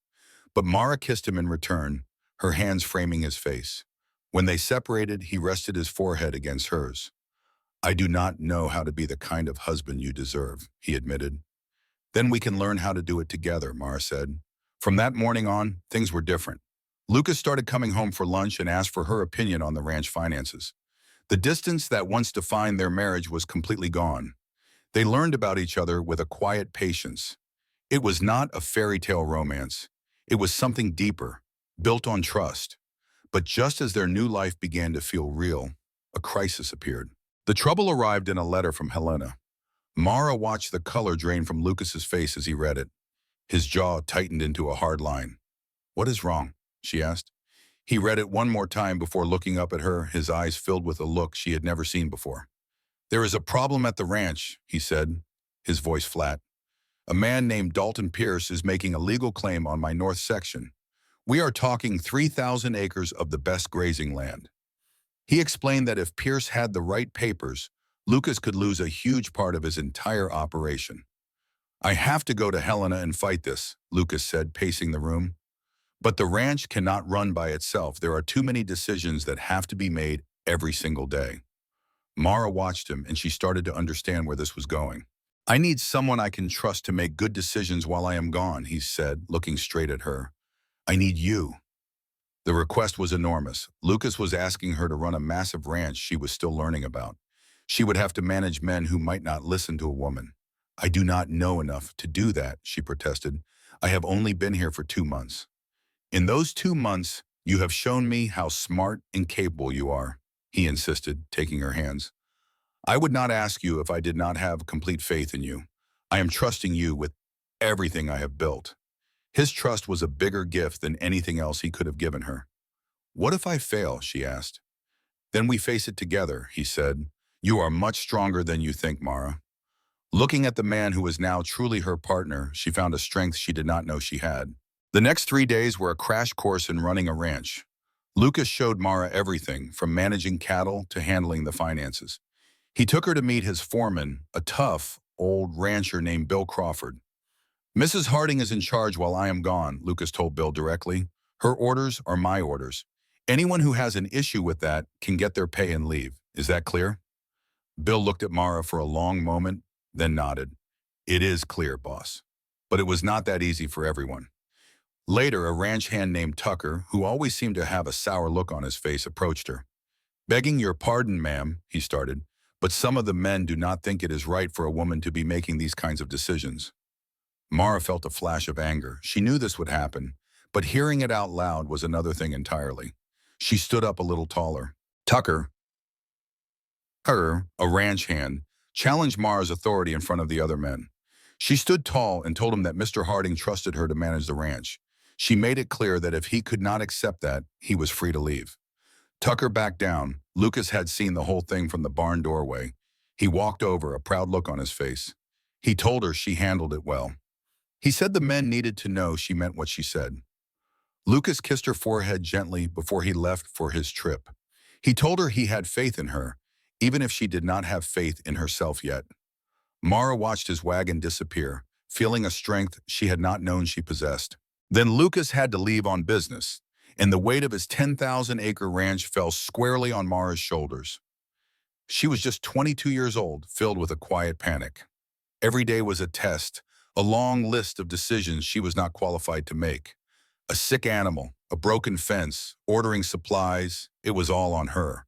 But Mara kissed him in return, her hands framing his face. When they separated, he rested his forehead against hers. I do not know how to be the kind of husband you deserve, he admitted. Then we can learn how to do it together, Mara said. From that morning on, things were different. Lucas started coming home for lunch and asked for her opinion on the ranch finances. The distance that once defined their marriage was completely gone. They learned about each other with a quiet patience. It was not a fairy tale romance. It was something deeper, built on trust. But just as their new life began to feel real, a crisis appeared. The trouble arrived in a letter from Helena. Mara watched the color drain from Lucas's face as he read it. His jaw tightened into a hard line. What is wrong? She asked. He read it one more time before looking up at her, his eyes filled with a look she had never seen before. There is a problem at the ranch, he said, his voice flat. A man named Dalton Pierce is making a legal claim on my north section. We are talking 3,000 acres of the best grazing land. He explained that if Pierce had the right papers, Lucas could lose a huge part of his entire operation. I have to go to Helena and fight this, Lucas said, pacing the room. But the ranch cannot run by itself. There are too many decisions that have to be made every single day. Mara watched him, and she started to understand where this was going. I need someone I can trust to make good decisions while I am gone, he said, looking straight at her. I need you. The request was enormous. Lucas was asking her to run a massive ranch she was still learning about. She would have to manage men who might not listen to a woman. I do not know enough to do that, she protested. I have only been here for 2 months. In those 2 months, you have shown me how smart and capable you are, he insisted, taking her hands. I would not ask you if I did not have complete faith in you. I am trusting you with everything I have built." His trust was a bigger gift than anything else he could have given her. "What if I fail?" she asked. "Then we face it together," he said. "You are much stronger than you think, Mara." Looking at the man who was now truly her partner, she found a strength she did not know she had. The next 3 days were a crash course in running a ranch. Lucas showed Mara everything, from managing cattle to handling the finances. He took her to meet his foreman, a tough, old rancher named Bill Crawford. "Mrs. Harding is in charge while I am gone," Lucas told Bill directly. "Her orders are my orders. Anyone who has an issue with that can get their pay and leave. Is that clear?" Bill looked at Mara for a long moment, then nodded. "It is clear, boss." But it was not that easy for everyone. Later, a ranch hand named Tucker, who always seemed to have a sour look on his face, approached her. "Begging your pardon, ma'am," he started, "but some of the men do not think it is right for a woman to be making these kinds of decisions." Mara felt a flash of anger. She knew this would happen, but hearing it out loud was another thing entirely. She stood up a little taller. Tucker, a ranch hand, challenged Mara's authority in front of the other men. She stood tall and told him that Mr. Harding trusted her to manage the ranch. She made it clear that if he could not accept that, he was free to leave. Tucker backed down. Lucas had seen the whole thing from the barn doorway. He walked over, a proud look on his face. He told her she handled it well. He said the men needed to know she meant what she said. Lucas kissed her forehead gently before he left for his trip. He told her he had faith in her, even if she did not have faith in herself yet. Mara watched his wagon disappear, feeling a strength she had not known she possessed. Then Lucas had to leave on business, and the weight of his 10,000-acre ranch fell squarely on Mara's shoulders. She was just 22 years old, filled with a quiet panic. Every day was a test, a long list of decisions she was not qualified to make. A sick animal, a broken fence, ordering supplies, it was all on her.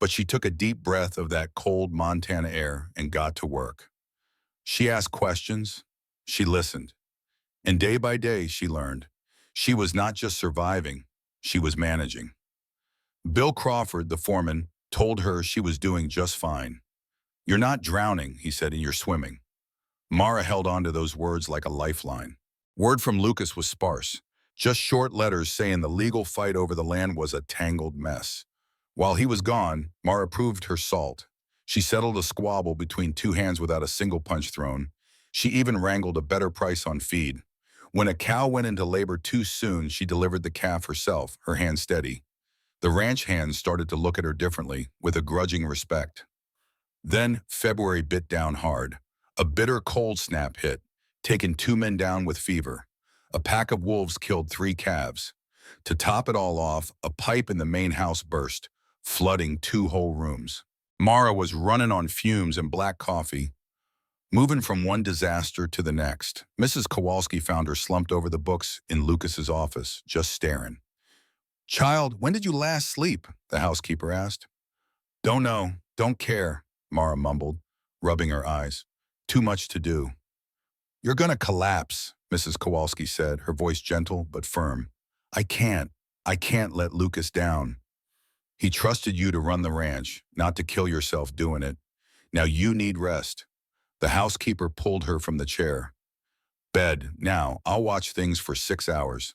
But she took a deep breath of that cold Montana air and got to work. She asked questions. She listened. And day by day, she learned. She was not just surviving, she was managing. Bill Crawford, the foreman, told her she was doing just fine. "You're not drowning," he said, "and you're swimming." Mara held on to those words like a lifeline. Word from Lucas was sparse, just short letters saying the legal fight over the land was a tangled mess. While he was gone, Mara proved her salt. She settled a squabble between two hands without a single punch thrown. She even wrangled a better price on feed. When a cow went into labor too soon, she delivered the calf herself, her hand steady. The ranch hands started to look at her differently, with a grudging respect. Then February bit down hard. A bitter cold snap hit, taking 2 men down with fever. A pack of wolves killed 3 calves. To top it all off, a pipe in the main house burst, flooding 2 whole rooms. Mara was running on fumes and black coffee, moving from one disaster to the next. Mrs. Kowalski found her slumped over the books in Lucas's office, just staring. "Child, when did you last sleep?" the housekeeper asked. "Don't know, don't care," Mara mumbled, rubbing her eyes. "Too much to do." "You're gonna collapse," Mrs. Kowalski said, her voice gentle but firm. I can't let Lucas down. He trusted you to run the ranch, not to kill yourself doing it. Now you need rest." The housekeeper pulled her from the chair. "Bed, now, I'll watch things for 6 hours."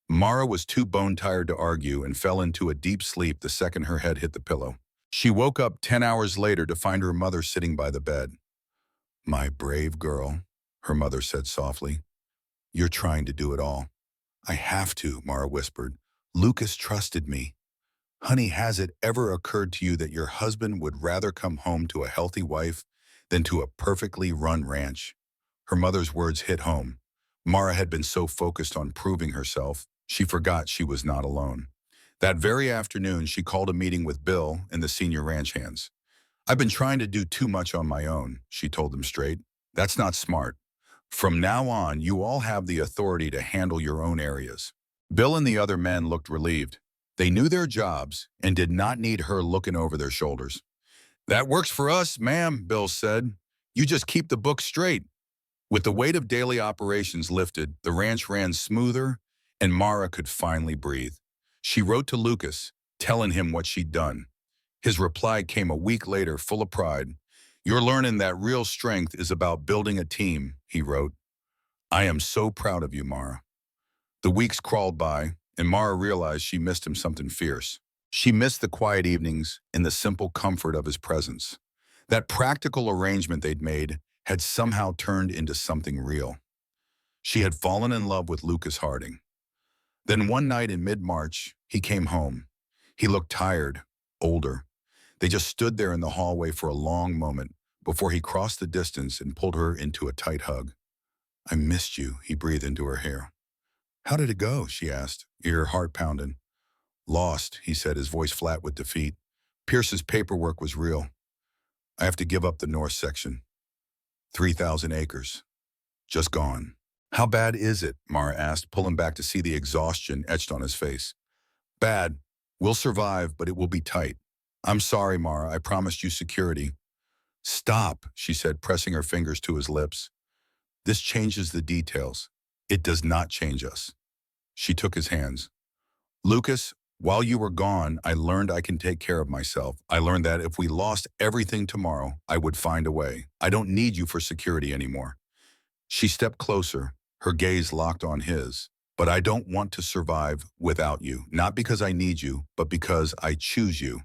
Mara was too bone-tired to argue and fell into a deep sleep the second her head hit the pillow. She woke up 10 hours later to find her mother sitting by the bed. "My brave girl," her mother said softly. "You're trying to do it all." "I have to," Mara whispered. "Lucas trusted me." "Honey, has it ever occurred to you that your husband would rather come home to a healthy wife than to a perfectly run ranch?" Her mother's words hit home. Mara had been so focused on proving herself, she forgot she was not alone. That very afternoon, she called a meeting with Bill and the senior ranch hands. "I've been trying to do too much on my own," she told them straight. "That's not smart. From now on, you all have the authority to handle your own areas." Bill and the other men looked relieved. They knew their jobs and did not need her looking over their shoulders. "That works for us, ma'am," Bill said. "You just keep the book straight." With the weight of daily operations lifted, the ranch ran smoother, and Mara could finally breathe. She wrote to Lucas, telling him what she'd done. His reply came a week later, full of pride. You're learning that real strength is about building a team, he wrote. I am so proud of you, Mara. The weeks crawled by, and Mara realized she missed him something fierce. She missed the quiet evenings and the simple comfort of his presence. That practical arrangement they'd made had somehow turned into something real. She had fallen in love with Lucas Harding. Then one night in mid-March, he came home. He looked tired, older. They just stood there in the hallway for a long moment before he crossed the distance and pulled her into a tight hug. I missed you, he breathed into her hair. How did it go? She asked, her heart pounding. Lost, he said, his voice flat with defeat. Pierce's paperwork was real. I have to give up the north section. 3,000 acres. Just gone. How bad is it? Mara asked, pulling back to see the exhaustion etched on his face. Bad. We'll survive, but it will be tight. I'm sorry, Mara. I promised you security. Stop, she said, pressing her fingers to his lips. This changes the details. It does not change us. She took his hands. Lucas, while you were gone, I learned I can take care of myself. I learned that if we lost everything tomorrow, I would find a way. I don't need you for security anymore. She stepped closer, her gaze locked on his. But I don't want to survive without you, not because I need you, but because I choose you.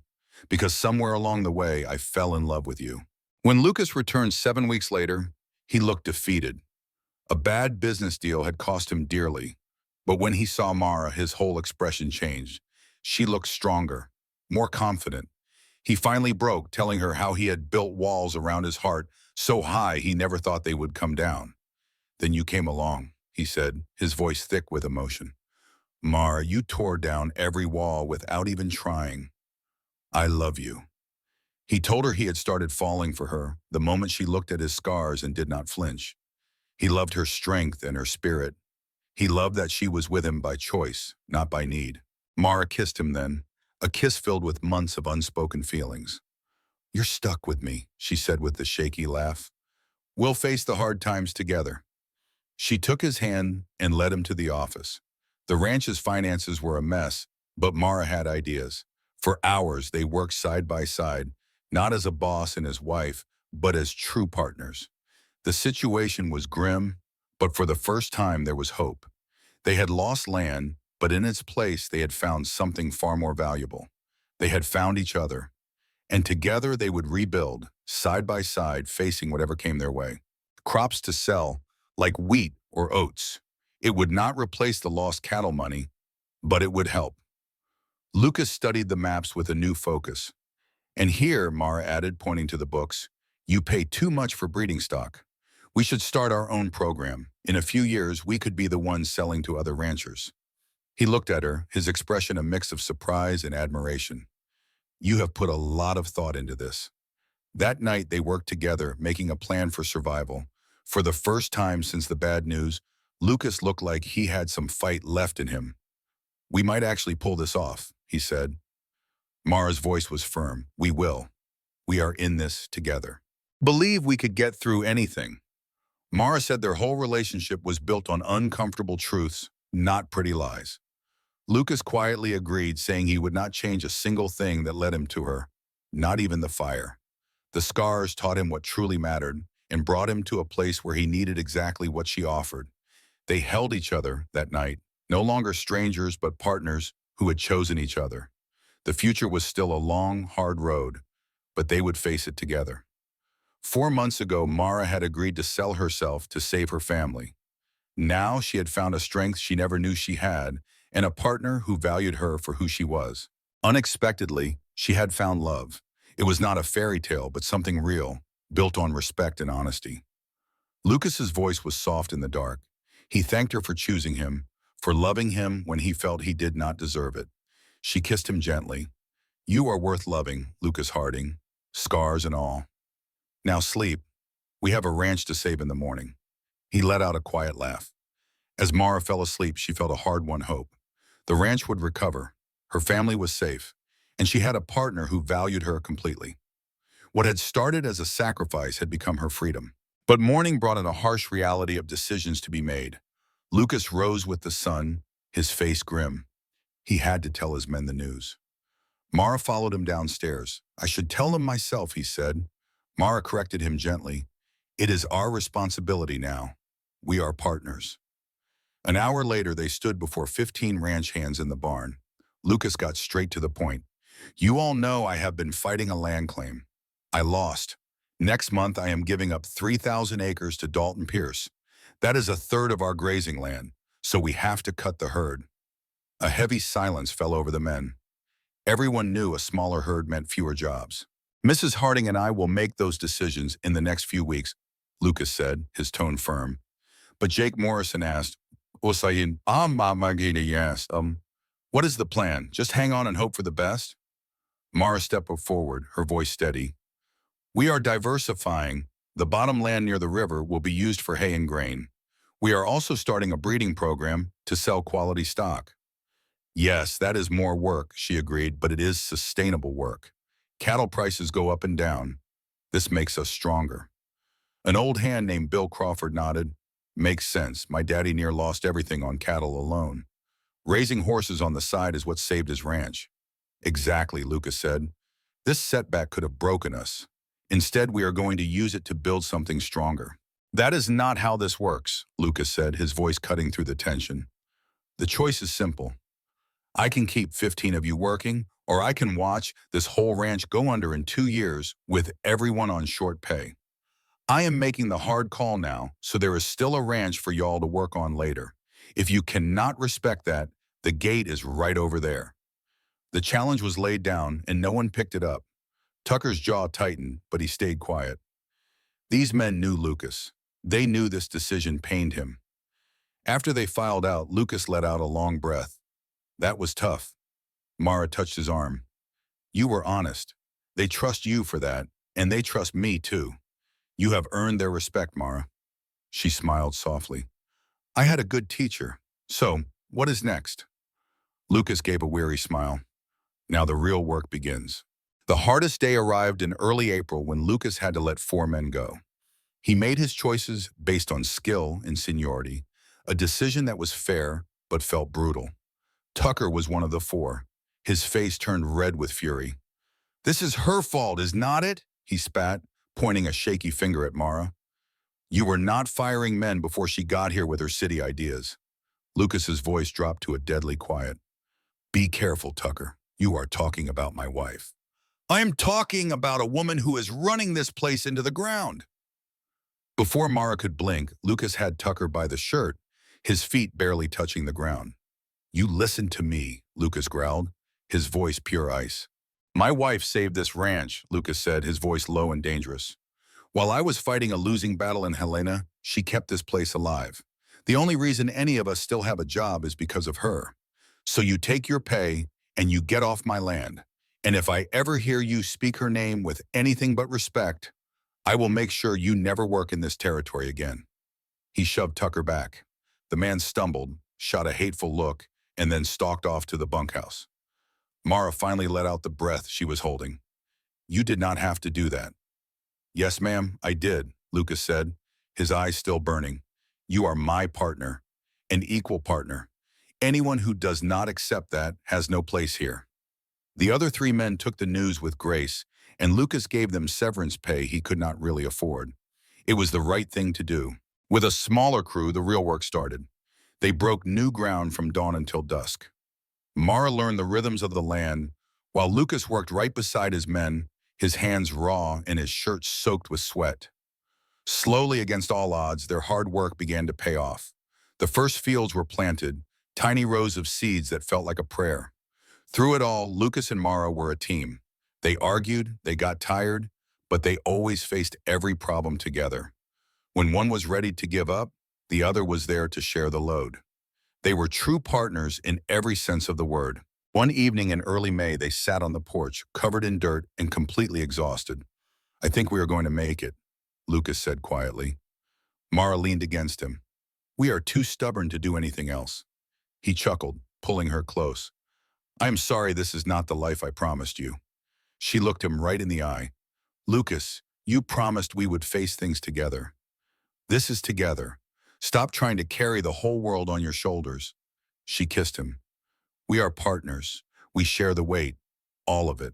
Because somewhere along the way, I fell in love with you. When Lucas returned 7 weeks later, he looked defeated. A bad business deal had cost him dearly. But when he saw Mara, his whole expression changed. She looked stronger, more confident. He finally broke, telling her how he had built walls around his heart so high he never thought they would come down. Then you came along, he said, his voice thick with emotion. Mara, you tore down every wall without even trying. I love you. He told her he had started falling for her the moment she looked at his scars and did not flinch. He loved her strength and her spirit. He loved that she was with him by choice, not by need. Mara kissed him then, a kiss filled with months of unspoken feelings. You're stuck with me, she said with a shaky laugh. We'll face the hard times together. She took his hand and led him to the office. The ranch's finances were a mess, but Mara had ideas. For hours, they worked side by side, not as a boss and his wife, but as true partners. The situation was grim, but for the first time there was hope. They had lost land, but in its place they had found something far more valuable. They had found each other, and together they would rebuild, side by side, facing whatever came their way. Crops to sell, like wheat or oats. It would not replace the lost cattle money, but it would help. Lucas studied the maps with a new focus. And here, Mara added, pointing to the books, you pay too much for breeding stock. We should start our own program. In a few years, we could be the ones selling to other ranchers. He looked at her, his expression a mix of surprise and admiration. You have put a lot of thought into this. That night, they worked together, making a plan for survival. For the first time since the bad news, Lucas looked like he had some fight left in him. We might actually pull this off, he said. Mara's voice was firm. We will. We are in this together. Believe we could get through anything. Mara said their whole relationship was built on uncomfortable truths, not pretty lies. Lucas quietly agreed, saying he would not change a single thing that led him to her, not even the fire. The scars taught him what truly mattered and brought him to a place where he needed exactly what she offered. They held each other that night, no longer strangers but partners who had chosen each other. The future was still a long, hard road, but they would face it together. 4 months ago, Mara had agreed to sell herself to save her family. Now she had found a strength she never knew she had, and a partner who valued her for who she was. Unexpectedly, she had found love. It was not a fairy tale, but something real, built on respect and honesty. Lucas's voice was soft in the dark. He thanked her for choosing him, for loving him when he felt he did not deserve it. She kissed him gently. You are worth loving, Lucas Harding, scars and all. Now sleep. We have a ranch to save in the morning. He let out a quiet laugh. As Mara fell asleep, she felt a hard-won hope. The ranch would recover. Her family was safe, and she had a partner who valued her completely. What had started as a sacrifice had become her freedom. But morning brought in a harsh reality of decisions to be made. Lucas rose with the sun, his face grim. He had to tell his men the news. Mara followed him downstairs. I should tell them myself, he said. Mara corrected him gently. It is our responsibility now. We are partners. An hour later, they stood before 15 ranch hands in the barn. Lucas got straight to the point. You all know I have been fighting a land claim. I lost. Next month, I am giving up 3,000 acres to Dalton Pierce. That is a third of our grazing land, so we have to cut the herd. A heavy silence fell over the men. Everyone knew a smaller herd meant fewer jobs. Mrs. Harding and I will make those decisions in the next few weeks, Lucas said, his tone firm. But Jake Morrison asked, Osayin, yes. What is the plan? Just hang on and hope for the best? Mara stepped forward, her voice steady. We are diversifying. The bottom land near the river will be used for hay and grain. We are also starting a breeding program to sell quality stock. Yes, that is more work, she agreed, but it is sustainable work. Cattle prices go up and down. This makes us stronger. An old hand named Bill Crawford nodded. Makes sense. My daddy near lost everything on cattle alone. Raising horses on the side is what saved his ranch. Exactly, Lucas said. This setback could have broken us. Instead, we are going to use it to build something stronger. That is not how this works, Lucas said, his voice cutting through the tension. The choice is simple. I can keep 15 of you working, or I can watch this whole ranch go under in 2 years with everyone on short pay. I am making the hard call now, so there is still a ranch for y'all to work on later. If you cannot respect that, the gate is right over there. The challenge was laid down, and no one picked it up. Tucker's jaw tightened, but he stayed quiet. These men knew Lucas. They knew this decision pained him. After they filed out, Lucas let out a long breath. That was tough. Mara touched his arm. You were honest. They trust you for that, and they trust me too. You have earned their respect, Mara. She smiled softly. I had a good teacher. So, what is next? Lucas gave a weary smile. Now the real work begins. The hardest day arrived in early April when Lucas had to let 4 men go. He made his choices based on skill and seniority, a decision that was fair but felt brutal. Tucker was one of the 4. His face turned red with fury. This is her fault, is not it? He spat, pointing a shaky finger at Mara. You were not firing men before she got here with her city ideas. Lucas's voice dropped to a deadly quiet. Be careful, Tucker. You are talking about my wife. I am talking about a woman who is running this place into the ground. Before Mara could blink, Lucas had Tucker by the shirt, his feet barely touching the ground. You listen to me, Lucas growled, his voice pure ice. My wife saved this ranch, Lucas said, his voice low and dangerous. While I was fighting a losing battle in Helena, she kept this place alive. The only reason any of us still have a job is because of her. So you take your pay and you get off my land. And if I ever hear you speak her name with anything but respect, I will make sure you never work in this territory again. He shoved Tucker back. The man stumbled, shot a hateful look, and then stalked off to the bunkhouse. Mara finally let out the breath she was holding. You did not have to do that. Yes, ma'am, I did, Lucas said, his eyes still burning. You are my partner, an equal partner. Anyone who does not accept that has no place here. The other 3 men took the news with grace, and Lucas gave them severance pay he could not really afford. It was the right thing to do. With a smaller crew, the real work started. They broke new ground from dawn until dusk. Mara learned the rhythms of the land, while Lucas worked right beside his men, his hands raw and his shirt soaked with sweat. Slowly, against all odds, their hard work began to pay off. The first fields were planted, tiny rows of seeds that felt like a prayer. Through it all, Lucas and Mara were a team. They argued, they got tired, but they always faced every problem together. When one was ready to give up, the other was there to share the load. They were true partners in every sense of the word. One evening in early May, they sat on the porch, covered in dirt and completely exhausted. I think we are going to make it, Lucas said quietly. Mara leaned against him. We are too stubborn to do anything else. He chuckled, pulling her close. I am sorry this is not the life I promised you. She looked him right in the eye. Lucas, you promised we would face things together. This is together. Stop trying to carry the whole world on your shoulders. She kissed him. We are partners. We share the weight, all of it.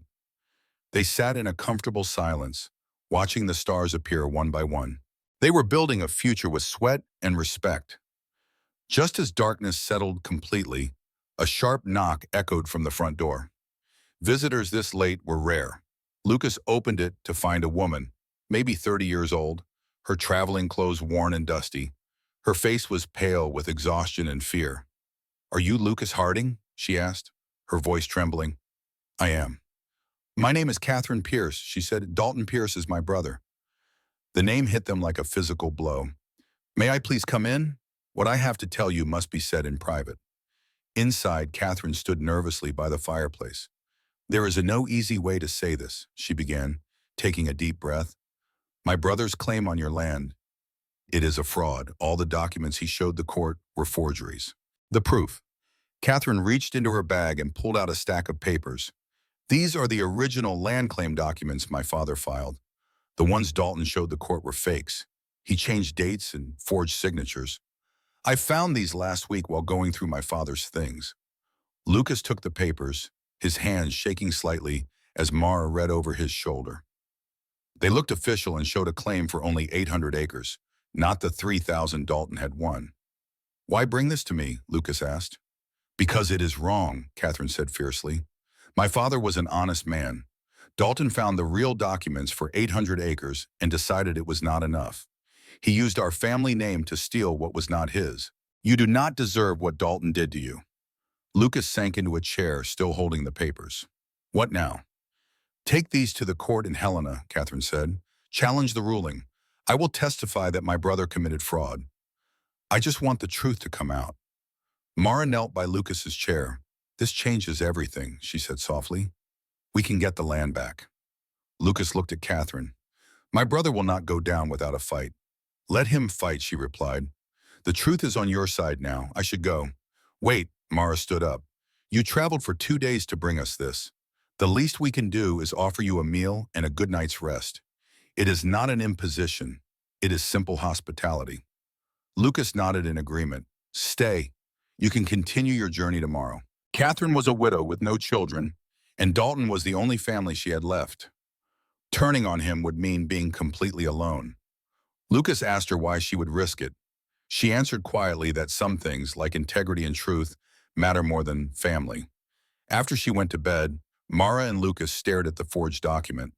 They sat in a comfortable silence, watching the stars appear one by one. They were building a future with sweat and respect. Just as darkness settled completely, a sharp knock echoed from the front door. Visitors this late were rare. Lucas opened it to find a woman, maybe 30 years old, her traveling clothes worn and dusty. Her face was pale with exhaustion and fear. "Are you Lucas Harding?" she asked, her voice trembling. "I am." "My name is Catherine Pierce," she said. "Dalton Pierce is my brother." The name hit them like a physical blow. "May I please come in? What I have to tell you must be said in private." Inside, Catherine stood nervously by the fireplace. "There is no easy way to say this," she began, taking a deep breath. "My brother's claim on your land, it is a fraud. All the documents he showed the court were forgeries." The proof. Catherine reached into her bag and pulled out a stack of papers. "These are the original land claim documents my father filed. The ones Dalton showed the court were fakes. He changed dates and forged signatures. I found these last week while going through my father's things." Lucas took the papers, his hands shaking slightly as Mara read over his shoulder. They looked official and showed a claim for only 800 acres, not the 3,000 Dalton had won. "Why bring this to me?" Lucas asked. "Because it is wrong," Catherine said fiercely. "My father was an honest man. Dalton found the real documents for 800 acres and decided it was not enough. He used our family name to steal what was not his. You do not deserve what Dalton did to you." Lucas sank into a chair, still holding the papers. "What now?" "Take these to the court in Helena," Catherine said. "Challenge the ruling. I will testify that my brother committed fraud. I just want the truth to come out." Mara knelt by Lucas's chair. "This changes everything," she said softly. "We can get the land back." Lucas looked at Catherine. "My brother will not go down without a fight." "Let him fight," she replied. "The truth is on your side now. I should go." "Wait," Mara stood up. "You traveled for 2 days to bring us this. The least we can do is offer you a meal and a good night's rest. It is not an imposition. It is simple hospitality." Lucas nodded in agreement. "Stay. You can continue your journey tomorrow." Catherine was a widow with no children, and Dalton was the only family she had left. Turning on him would mean being completely alone. Lucas asked her why she would risk it. She answered quietly that some things, like integrity and truth, matter more than family. After she went to bed, Mara and Lucas stared at the forged document.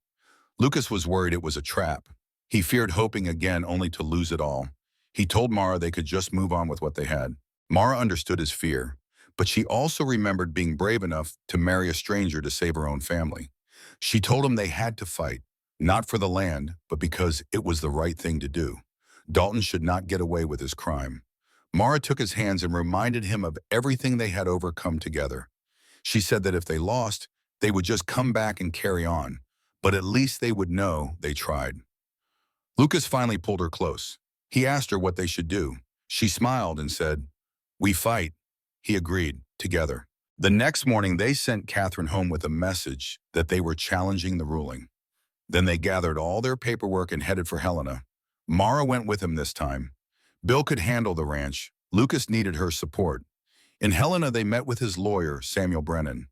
Lucas was worried it was a trap. He feared hoping again only to lose it all. He told Mara they could just move on with what they had. Mara understood his fear, but she also remembered being brave enough to marry a stranger to save her own family. She told him they had to fight, not for the land, but because it was the right thing to do. Dalton should not get away with his crime. Mara took his hands and reminded him of everything they had overcome together. She said that if they lost, they would just come back and carry on, but at least they would know they tried. Lucas finally pulled her close. He asked her what they should do. She smiled and said, "We fight." He agreed, together. The next morning, they sent Catherine home with a message that they were challenging the ruling. Then they gathered all their paperwork and headed for Helena. Mara went with him this time. Bill could handle the ranch. Lucas needed her support. In Helena, they met with his lawyer, Samuel Brennan.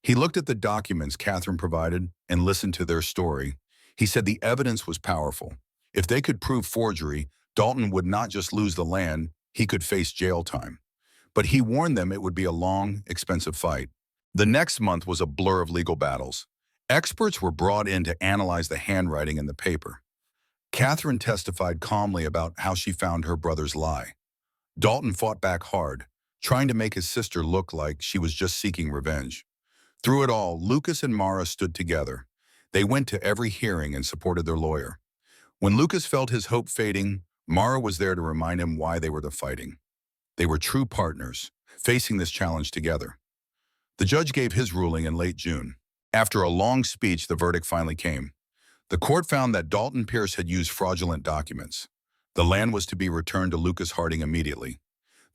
He looked at the documents Catherine provided and listened to their story. He said the evidence was powerful. If they could prove forgery, Dalton would not just lose the land, he could face jail time. But he warned them it would be a long, expensive fight. The next month was a blur of legal battles. Experts were brought in to analyze the handwriting in the paper. Catherine testified calmly about how she found her brother's lie. Dalton fought back hard, trying to make his sister look like she was just seeking revenge. Through it all, Lucas and Mara stood together. They went to every hearing and supported their lawyer. When Lucas felt his hope fading, Mara was there to remind him why they were fighting. They were true partners, facing this challenge together. The judge gave his ruling in late June. After a long speech, the verdict finally came. The court found that Dalton Pierce had used fraudulent documents. The land was to be returned to Lucas Harding immediately.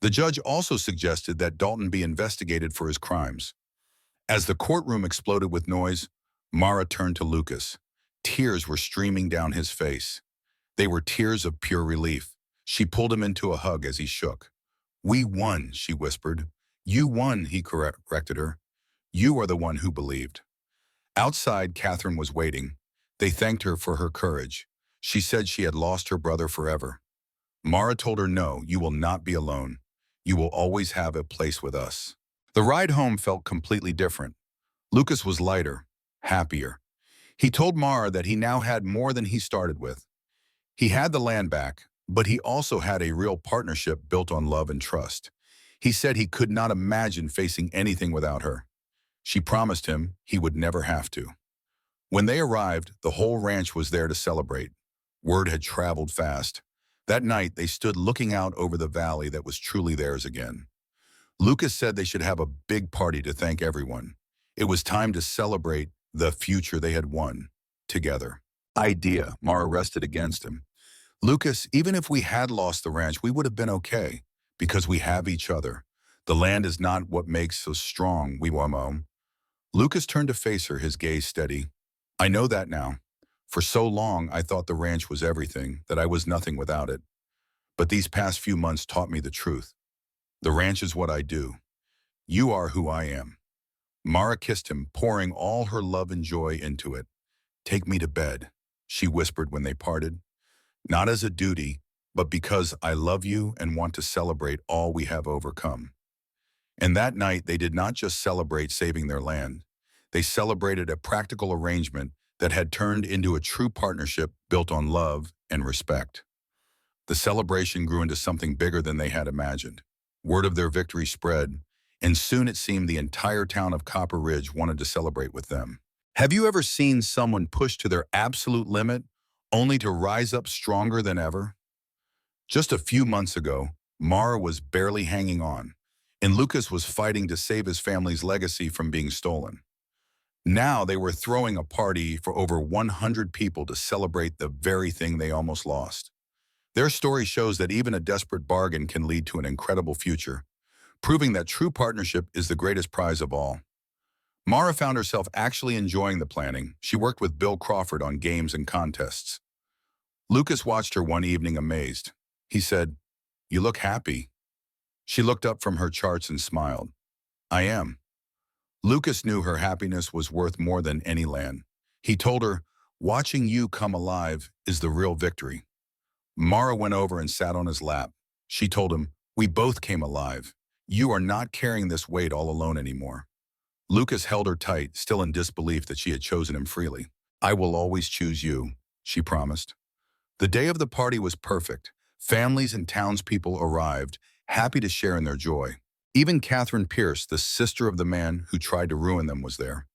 The judge also suggested that Dalton be investigated for his crimes. As the courtroom exploded with noise, Mara turned to Lucas. Tears were streaming down his face. They were tears of pure relief. She pulled him into a hug as he shook. "We won," she whispered. "You won," he corrected her. "You are the one who believed." Outside, Catherine was waiting. They thanked her for her courage. She said she had lost her brother forever. Mara told her, no, you will not be alone. You will always have a place with us. The ride home felt completely different. Lucas was lighter, happier. He told Mara that he now had more than he started with. He had the land back, but he also had a real partnership built on love and trust. He said he could not imagine facing anything without her. She promised him he would never have to. When they arrived, the whole ranch was there to celebrate. Word had traveled fast. That night, they stood looking out over the valley that was truly theirs again. Lucas said they should have a big party to thank everyone. It was time to celebrate the future they had won together. Idea, Mara rested against him. Lucas, even if we had lost the ranch, we would have been okay because we have each other. The land is not what makes us strong, we wamo. Lucas turned to face her, his gaze steady. I know that now. For so long, I thought the ranch was everything, that I was nothing without it. But these past few months taught me the truth. The ranch is what I do. You are who I am. Mara kissed him, pouring all her love and joy into it. Take me to bed, she whispered when they parted. Not as a duty, but because I love you and want to celebrate all we have overcome. And that night, they did not just celebrate saving their land. They celebrated a practical arrangement that had turned into a true partnership built on love and respect. The celebration grew into something bigger than they had imagined. Word of their victory spread, and soon it seemed the entire town of Copper Ridge wanted to celebrate with them. Have you ever seen someone push to their absolute limit, only to rise up stronger than ever? Just a few months ago, Mara was barely hanging on, and Lucas was fighting to save his family's legacy from being stolen. Now they were throwing a party for over 100 people to celebrate the very thing they almost lost. Their story shows that even a desperate bargain can lead to an incredible future, proving that true partnership is the greatest prize of all. Mara found herself actually enjoying the planning. She worked with Bill Crawford on games and contests. Lucas watched her one evening amazed. He said, "You look happy." She looked up from her charts and smiled. "I am." Lucas knew her happiness was worth more than any land. He told her, "Watching you come alive is the real victory." Mara went over and sat on his lap. She told him, "We both came alive. You are not carrying this weight all alone anymore." Lucas held her tight, still in disbelief that she had chosen him freely. "I will always choose you," she promised. The day of the party was perfect. Families and townspeople arrived, happy to share in their joy. Even Catherine Pierce, the sister of the man who tried to ruin them, was there.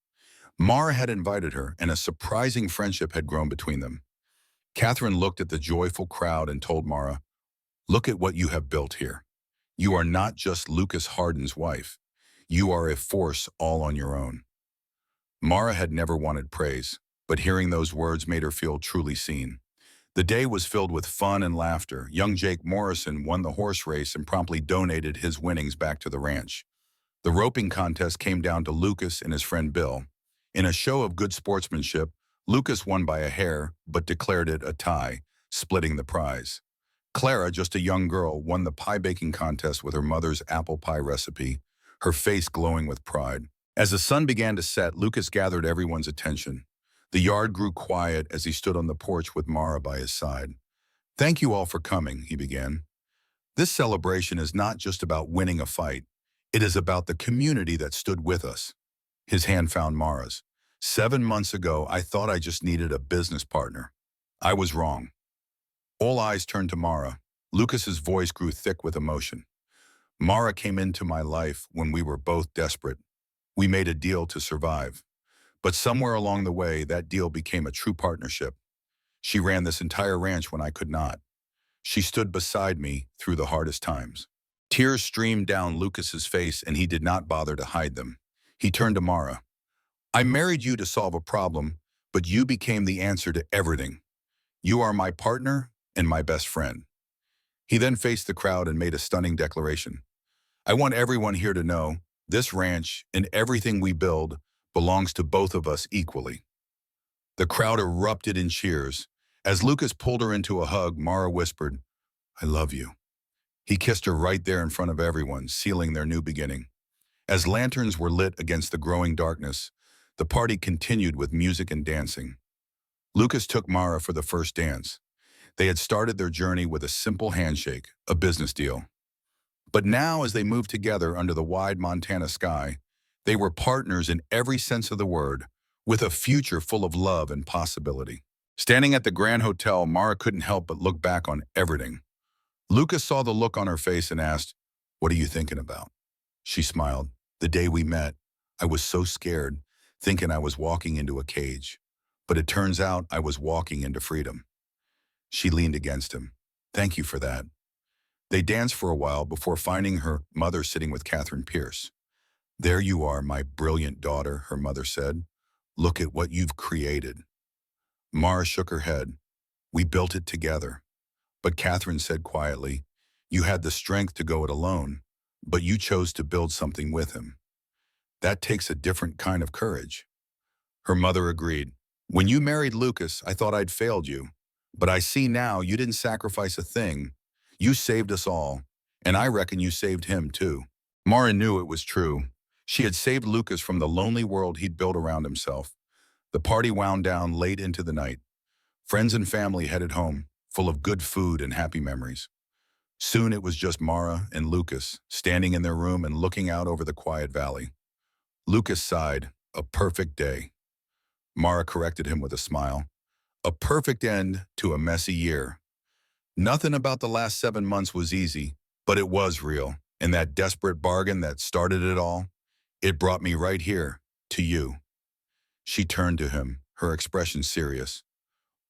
Mara had invited her, and a surprising friendship had grown between them. Catherine looked at the joyful crowd and told Mara, "Look at what you have built here. You are not just Lucas Hardin's wife. You are a force all on your own." Mara had never wanted praise, but hearing those words made her feel truly seen. The day was filled with fun and laughter. Young Jake Morrison won the horse race and promptly donated his winnings back to the ranch. The roping contest came down to Lucas and his friend Bill. In a show of good sportsmanship, Lucas won by a hair, but declared it a tie, splitting the prize. Clara, just a young girl, won the pie baking contest with her mother's apple pie recipe, her face glowing with pride. As the sun began to set, Lucas gathered everyone's attention. The yard grew quiet as he stood on the porch with Mara by his side. "Thank you all for coming," he began. "This celebration is not just about winning a fight. It is about the community that stood with us." His hand found Mara's. "7 months ago, I thought I just needed a business partner. I was wrong." All eyes turned to Mara. Lucas's voice grew thick with emotion. "Mara came into my life when we were both desperate. We made a deal to survive. But somewhere along the way, that deal became a true partnership. She ran this entire ranch when I could not. She stood beside me through the hardest times." Tears streamed down Lucas's face, and he did not bother to hide them. He turned to Mara. "I married you to solve a problem, but you became the answer to everything. You are my partner and my best friend." He then faced the crowd and made a stunning declaration. "I want everyone here to know, this ranch and everything we build belongs to both of us equally." The crowd erupted in cheers. As Lucas pulled her into a hug, Mara whispered, "I love you." He kissed her right there in front of everyone, sealing their new beginning. As lanterns were lit against the growing darkness, the party continued with music and dancing. Lucas took Mara for the first dance. They had started their journey with a simple handshake, a business deal. But now, as they moved together under the wide Montana sky, they were partners in every sense of the word, with a future full of love and possibility. Standing at the Grand Hotel, Mara couldn't help but look back on everything. Lucas saw the look on her face and asked, "What are you thinking about?" She smiled. "The day we met, I was so scared, thinking I was walking into a cage. But it turns out I was walking into freedom." She leaned against him. "Thank you for that." They danced for a while before finding her mother sitting with Catherine Pierce. "There you are, my brilliant daughter," her mother said. "Look at what you've created." Mara shook her head. "We built it together." But Catherine said quietly, "You had the strength to go it alone, but you chose to build something with him. That takes a different kind of courage." Her mother agreed. "When you married Lucas, I thought I'd failed you. But I see now you didn't sacrifice a thing. You saved us all, and I reckon you saved him too." Mara knew it was true. She had saved Lucas from the lonely world he'd built around himself. The party wound down late into the night. Friends and family headed home, full of good food and happy memories. Soon it was just Mara and Lucas, standing in their room and looking out over the quiet valley. Lucas sighed, "A perfect day." Mara corrected him with a smile. "A perfect end to a messy year." Nothing about the last 7 months was easy, but it was real. And that desperate bargain that started it all, it brought me right here, to you. She turned to him, her expression serious.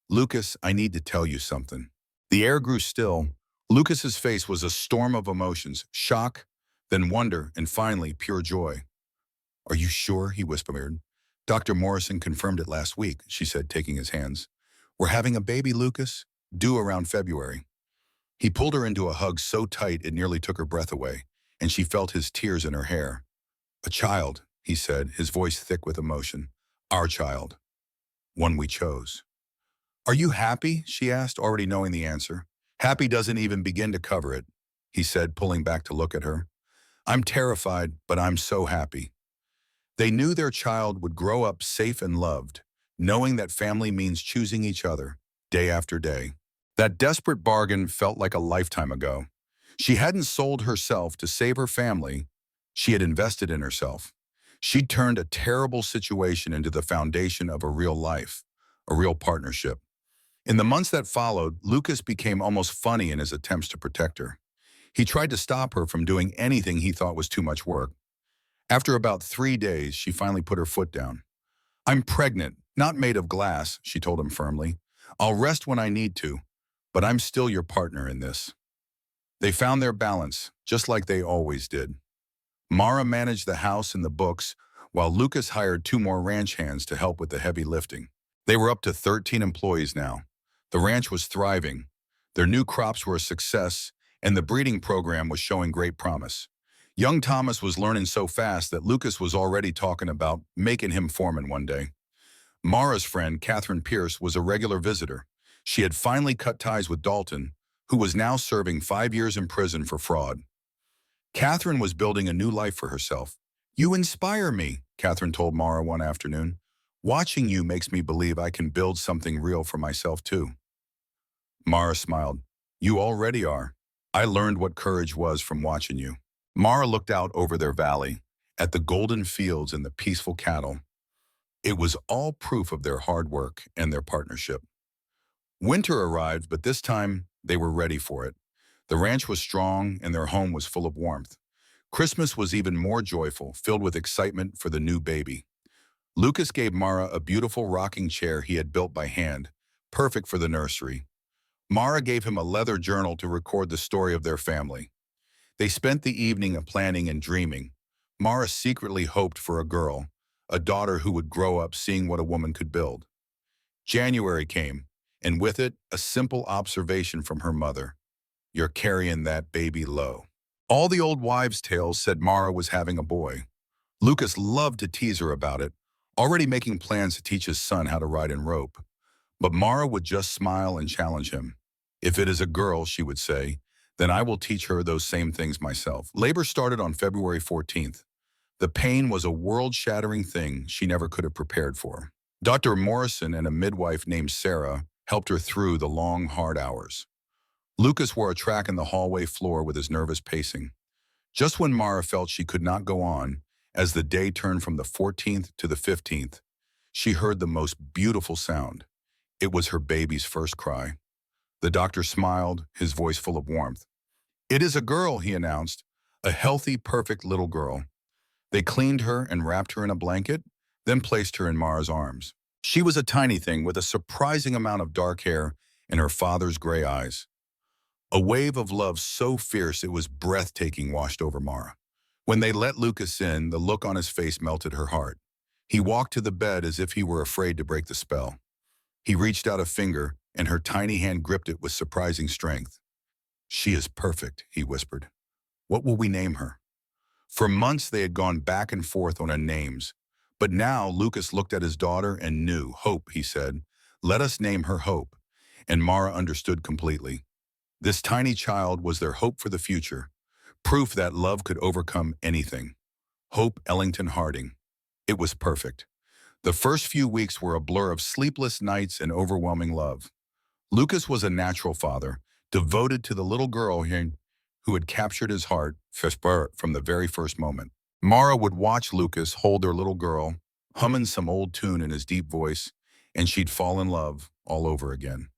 "Lucas, I need to tell you something." The air grew still. Lucas's face was a storm of emotions, shock, then wonder, and finally pure joy. "Are you sure?" he whispered. "Dr. Morrison confirmed it last week," she said, taking his hands. "We're having a baby, Lucas, due around February." He pulled her into a hug so tight it nearly took her breath away, and she felt his tears in her hair. "A child," he said, his voice thick with emotion. "Our child. One we chose." "Are you happy?" she asked, already knowing the answer. "Happy doesn't even begin to cover it," he said, pulling back to look at her. "I'm terrified, but I'm so happy." They knew their child would grow up safe and loved, knowing that family means choosing each other, day after day. That desperate bargain felt like a lifetime ago. She hadn't sold herself to save her family. She had invested in herself. She'd turned a terrible situation into the foundation of a real life, a real partnership. In the months that followed, Lucas became almost funny in his attempts to protect her. He tried to stop her from doing anything he thought was too much work. After about 3 days, she finally put her foot down. "I'm pregnant, not made of glass," she told him firmly. "I'll rest when I need to, but I'm still your partner in this." They found their balance, just like they always did. Mara managed the house and the books, while Lucas hired 2 more ranch hands to help with the heavy lifting. They were up to 13 employees now. The ranch was thriving. Their new crops were a success, and the breeding program was showing great promise. Young Thomas was learning so fast that Lucas was already talking about making him foreman one day. Mara's friend, Catherine Pierce, was a regular visitor. She had finally cut ties with Dalton, who was now serving 5 years in prison for fraud. Catherine was building a new life for herself. "You inspire me," Catherine told Mara one afternoon. "Watching you makes me believe I can build something real for myself too." Mara smiled. "You already are. I learned what courage was from watching you." Mara looked out over their valley, at the golden fields and the peaceful cattle. It was all proof of their hard work and their partnership. Winter arrived, but this time they were ready for it. The ranch was strong and their home was full of warmth. Christmas was even more joyful, filled with excitement for the new baby. Lucas gave Mara a beautiful rocking chair he had built by hand, perfect for the nursery. Mara gave him a leather journal to record the story of their family. They spent the evening planning and dreaming. Mara secretly hoped for a girl, a daughter who would grow up seeing what a woman could build. January came, and with it, a simple observation from her mother. "You're carrying that baby low." All the old wives' tales said Mara was having a boy. Lucas loved to tease her about it, already making plans to teach his son how to ride and rope. But Mara would just smile and challenge him. "If it is a girl," she would say, "then I will teach her those same things myself." Labor started on February 14th. The pain was a world-shattering thing she never could have prepared for. Dr. Morrison and a midwife named Sarah helped her through the long, hard hours. Lucas wore a track in the hallway floor with his nervous pacing. Just when Mara felt she could not go on, as the day turned from the 14th to the 15th, she heard the most beautiful sound. It was her baby's first cry. The doctor smiled, his voice full of warmth. "It is a girl," he announced, "a healthy, perfect little girl." They cleaned her and wrapped her in a blanket, then placed her in Mara's arms. She was a tiny thing with a surprising amount of dark hair and her father's gray eyes. A wave of love so fierce it was breathtaking washed over Mara. When they let Lucas in, the look on his face melted her heart. He walked to the bed as if he were afraid to break the spell. He reached out a finger, and her tiny hand gripped it with surprising strength. "She is perfect," he whispered. "What will we name her?" For months they had gone back and forth on names, but now Lucas looked at his daughter and knew. "Hope," he said. "Let us name her Hope." And Mara understood completely. This tiny child was their hope for the future, proof that love could overcome anything. Hope Ellington Harding. It was perfect. The first few weeks were a blur of sleepless nights and overwhelming love. Lucas was a natural father, devoted to the little girl who had captured his heart from the very first moment. Mara would watch Lucas hold their little girl, humming some old tune in his deep voice, and she'd fall in love all over again.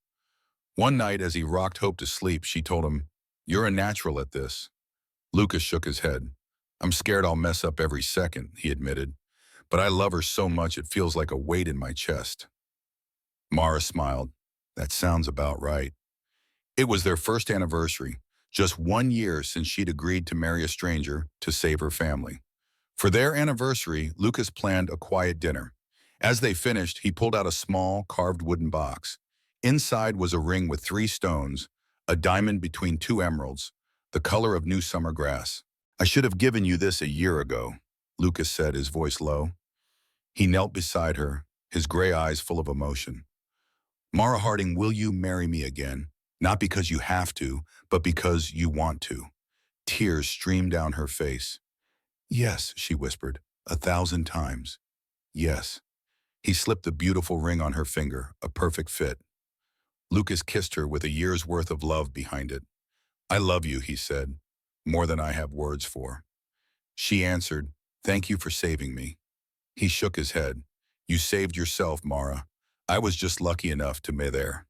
One night, as he rocked Hope to sleep, she told him, "You're a natural at this." Lucas shook his head. "I'm scared I'll mess up every second," he admitted. "But I love her so much it feels like a weight in my chest." Mara smiled. "That sounds about right." It was their first anniversary, just 1 year since she'd agreed to marry a stranger to save her family. For their anniversary, Lucas planned a quiet dinner. As they finished, he pulled out a small, carved wooden box. Inside was a ring with 3 stones, a diamond between 2 emeralds, the color of new summer grass. "I should have given you this a year ago," Lucas said, his voice low. He knelt beside her, his gray eyes full of emotion. "Mara Harding, will you marry me again? Not because you have to, but because you want to." Tears streamed down her face. "Yes," she whispered, 1,000 times. "Yes." He slipped the beautiful ring on her finger, a perfect fit. Lucas kissed her with a year's worth of love behind it. "I love you," he said, "more than I have words for." She answered, "Thank you for saving me." He shook his head. "You saved yourself, Mara. I was just lucky enough to be there."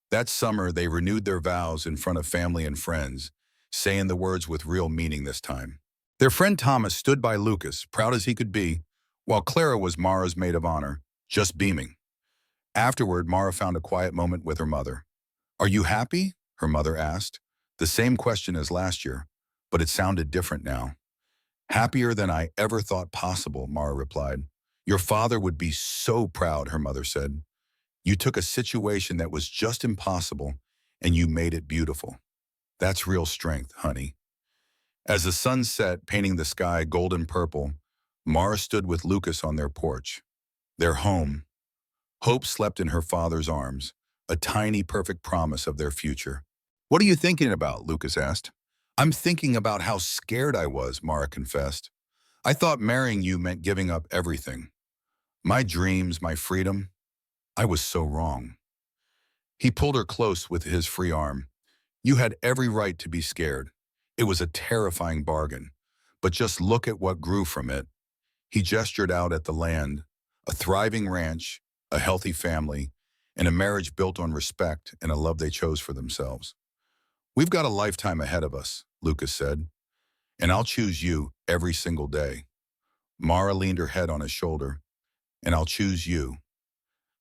That summer, they renewed their vows in front of family and friends, saying the words with real meaning this time. Their friend Thomas stood by Lucas, proud as he could be, while Clara was Mara's maid of honor, just beaming. Afterward, Mara found a quiet moment with her mother. "Are you happy?" her mother asked. The same question as last year, but it sounded different now. "Happier than I ever thought possible," Mara replied. "Your father would be so proud," her mother said. "You took a situation that was just impossible, and you made it beautiful. That's real strength, honey." As the sun set, painting the sky golden purple, Mara stood with Lucas on their porch. Their home. Hope slept in her father's arms, a tiny, perfect promise of their future. "What are you thinking about?" Lucas asked. "I'm thinking about how scared I was," Mara confessed. "I thought marrying you meant giving up everything. My dreams, my freedom. I was so wrong." He pulled her close with his free arm. "You had every right to be scared. It was a terrifying bargain. But just look at what grew from it." He gestured out at the land, a thriving ranch, a healthy family, and a marriage built on respect and a love they chose for themselves. "We've got a lifetime ahead of us," Lucas said, "and I'll choose you every single day." Mara leaned her head on his shoulder. "And I'll choose you,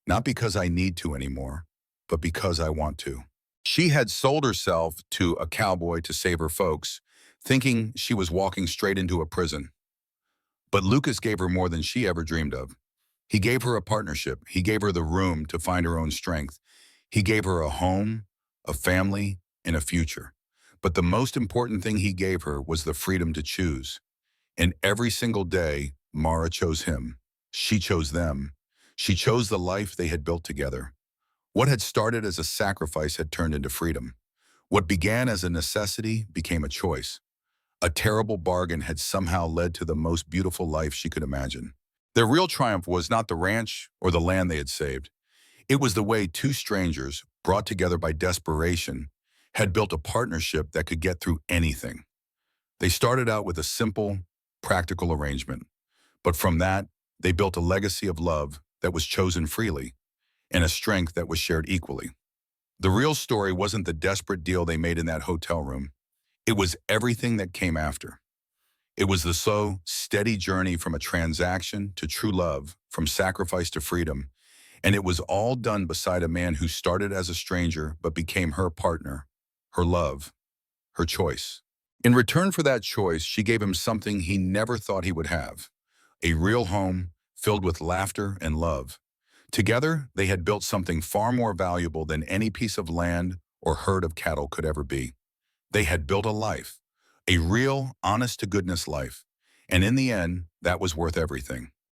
not because I need to anymore, but because I want to." She had sold herself to a cowboy to save her folks, thinking she was walking straight into a prison. But Lucas gave her more than she ever dreamed of. He gave her a partnership. He gave her the room to find her own strength. He gave her a home, a family, and a future. But the most important thing he gave her was the freedom to choose. And every single day, Mara chose him. She chose them. She chose the life they had built together. What had started as a sacrifice had turned into freedom. What began as a necessity became a choice. A terrible bargain had somehow led to the most beautiful life she could imagine. Their real triumph was not the ranch or the land they had saved. It was the way two strangers, brought together by desperation, had built a partnership that could get through anything. They started out with a simple, practical arrangement, but from that, they built a legacy of love that was chosen freely and a strength that was shared equally. The real story wasn't the desperate deal they made in that hotel room. It was everything that came after. It was the slow, steady journey from a transaction to true love, from sacrifice to freedom, and it was all done beside a man who started as a stranger but became her partner, her love, her choice. In return for that choice, she gave him something he never thought he would have, a real home filled with laughter and love. Together, they had built something far more valuable than any piece of land or herd of cattle could ever be. They had built a life, a real, honest-to-goodness life, and in the end, that was worth everything.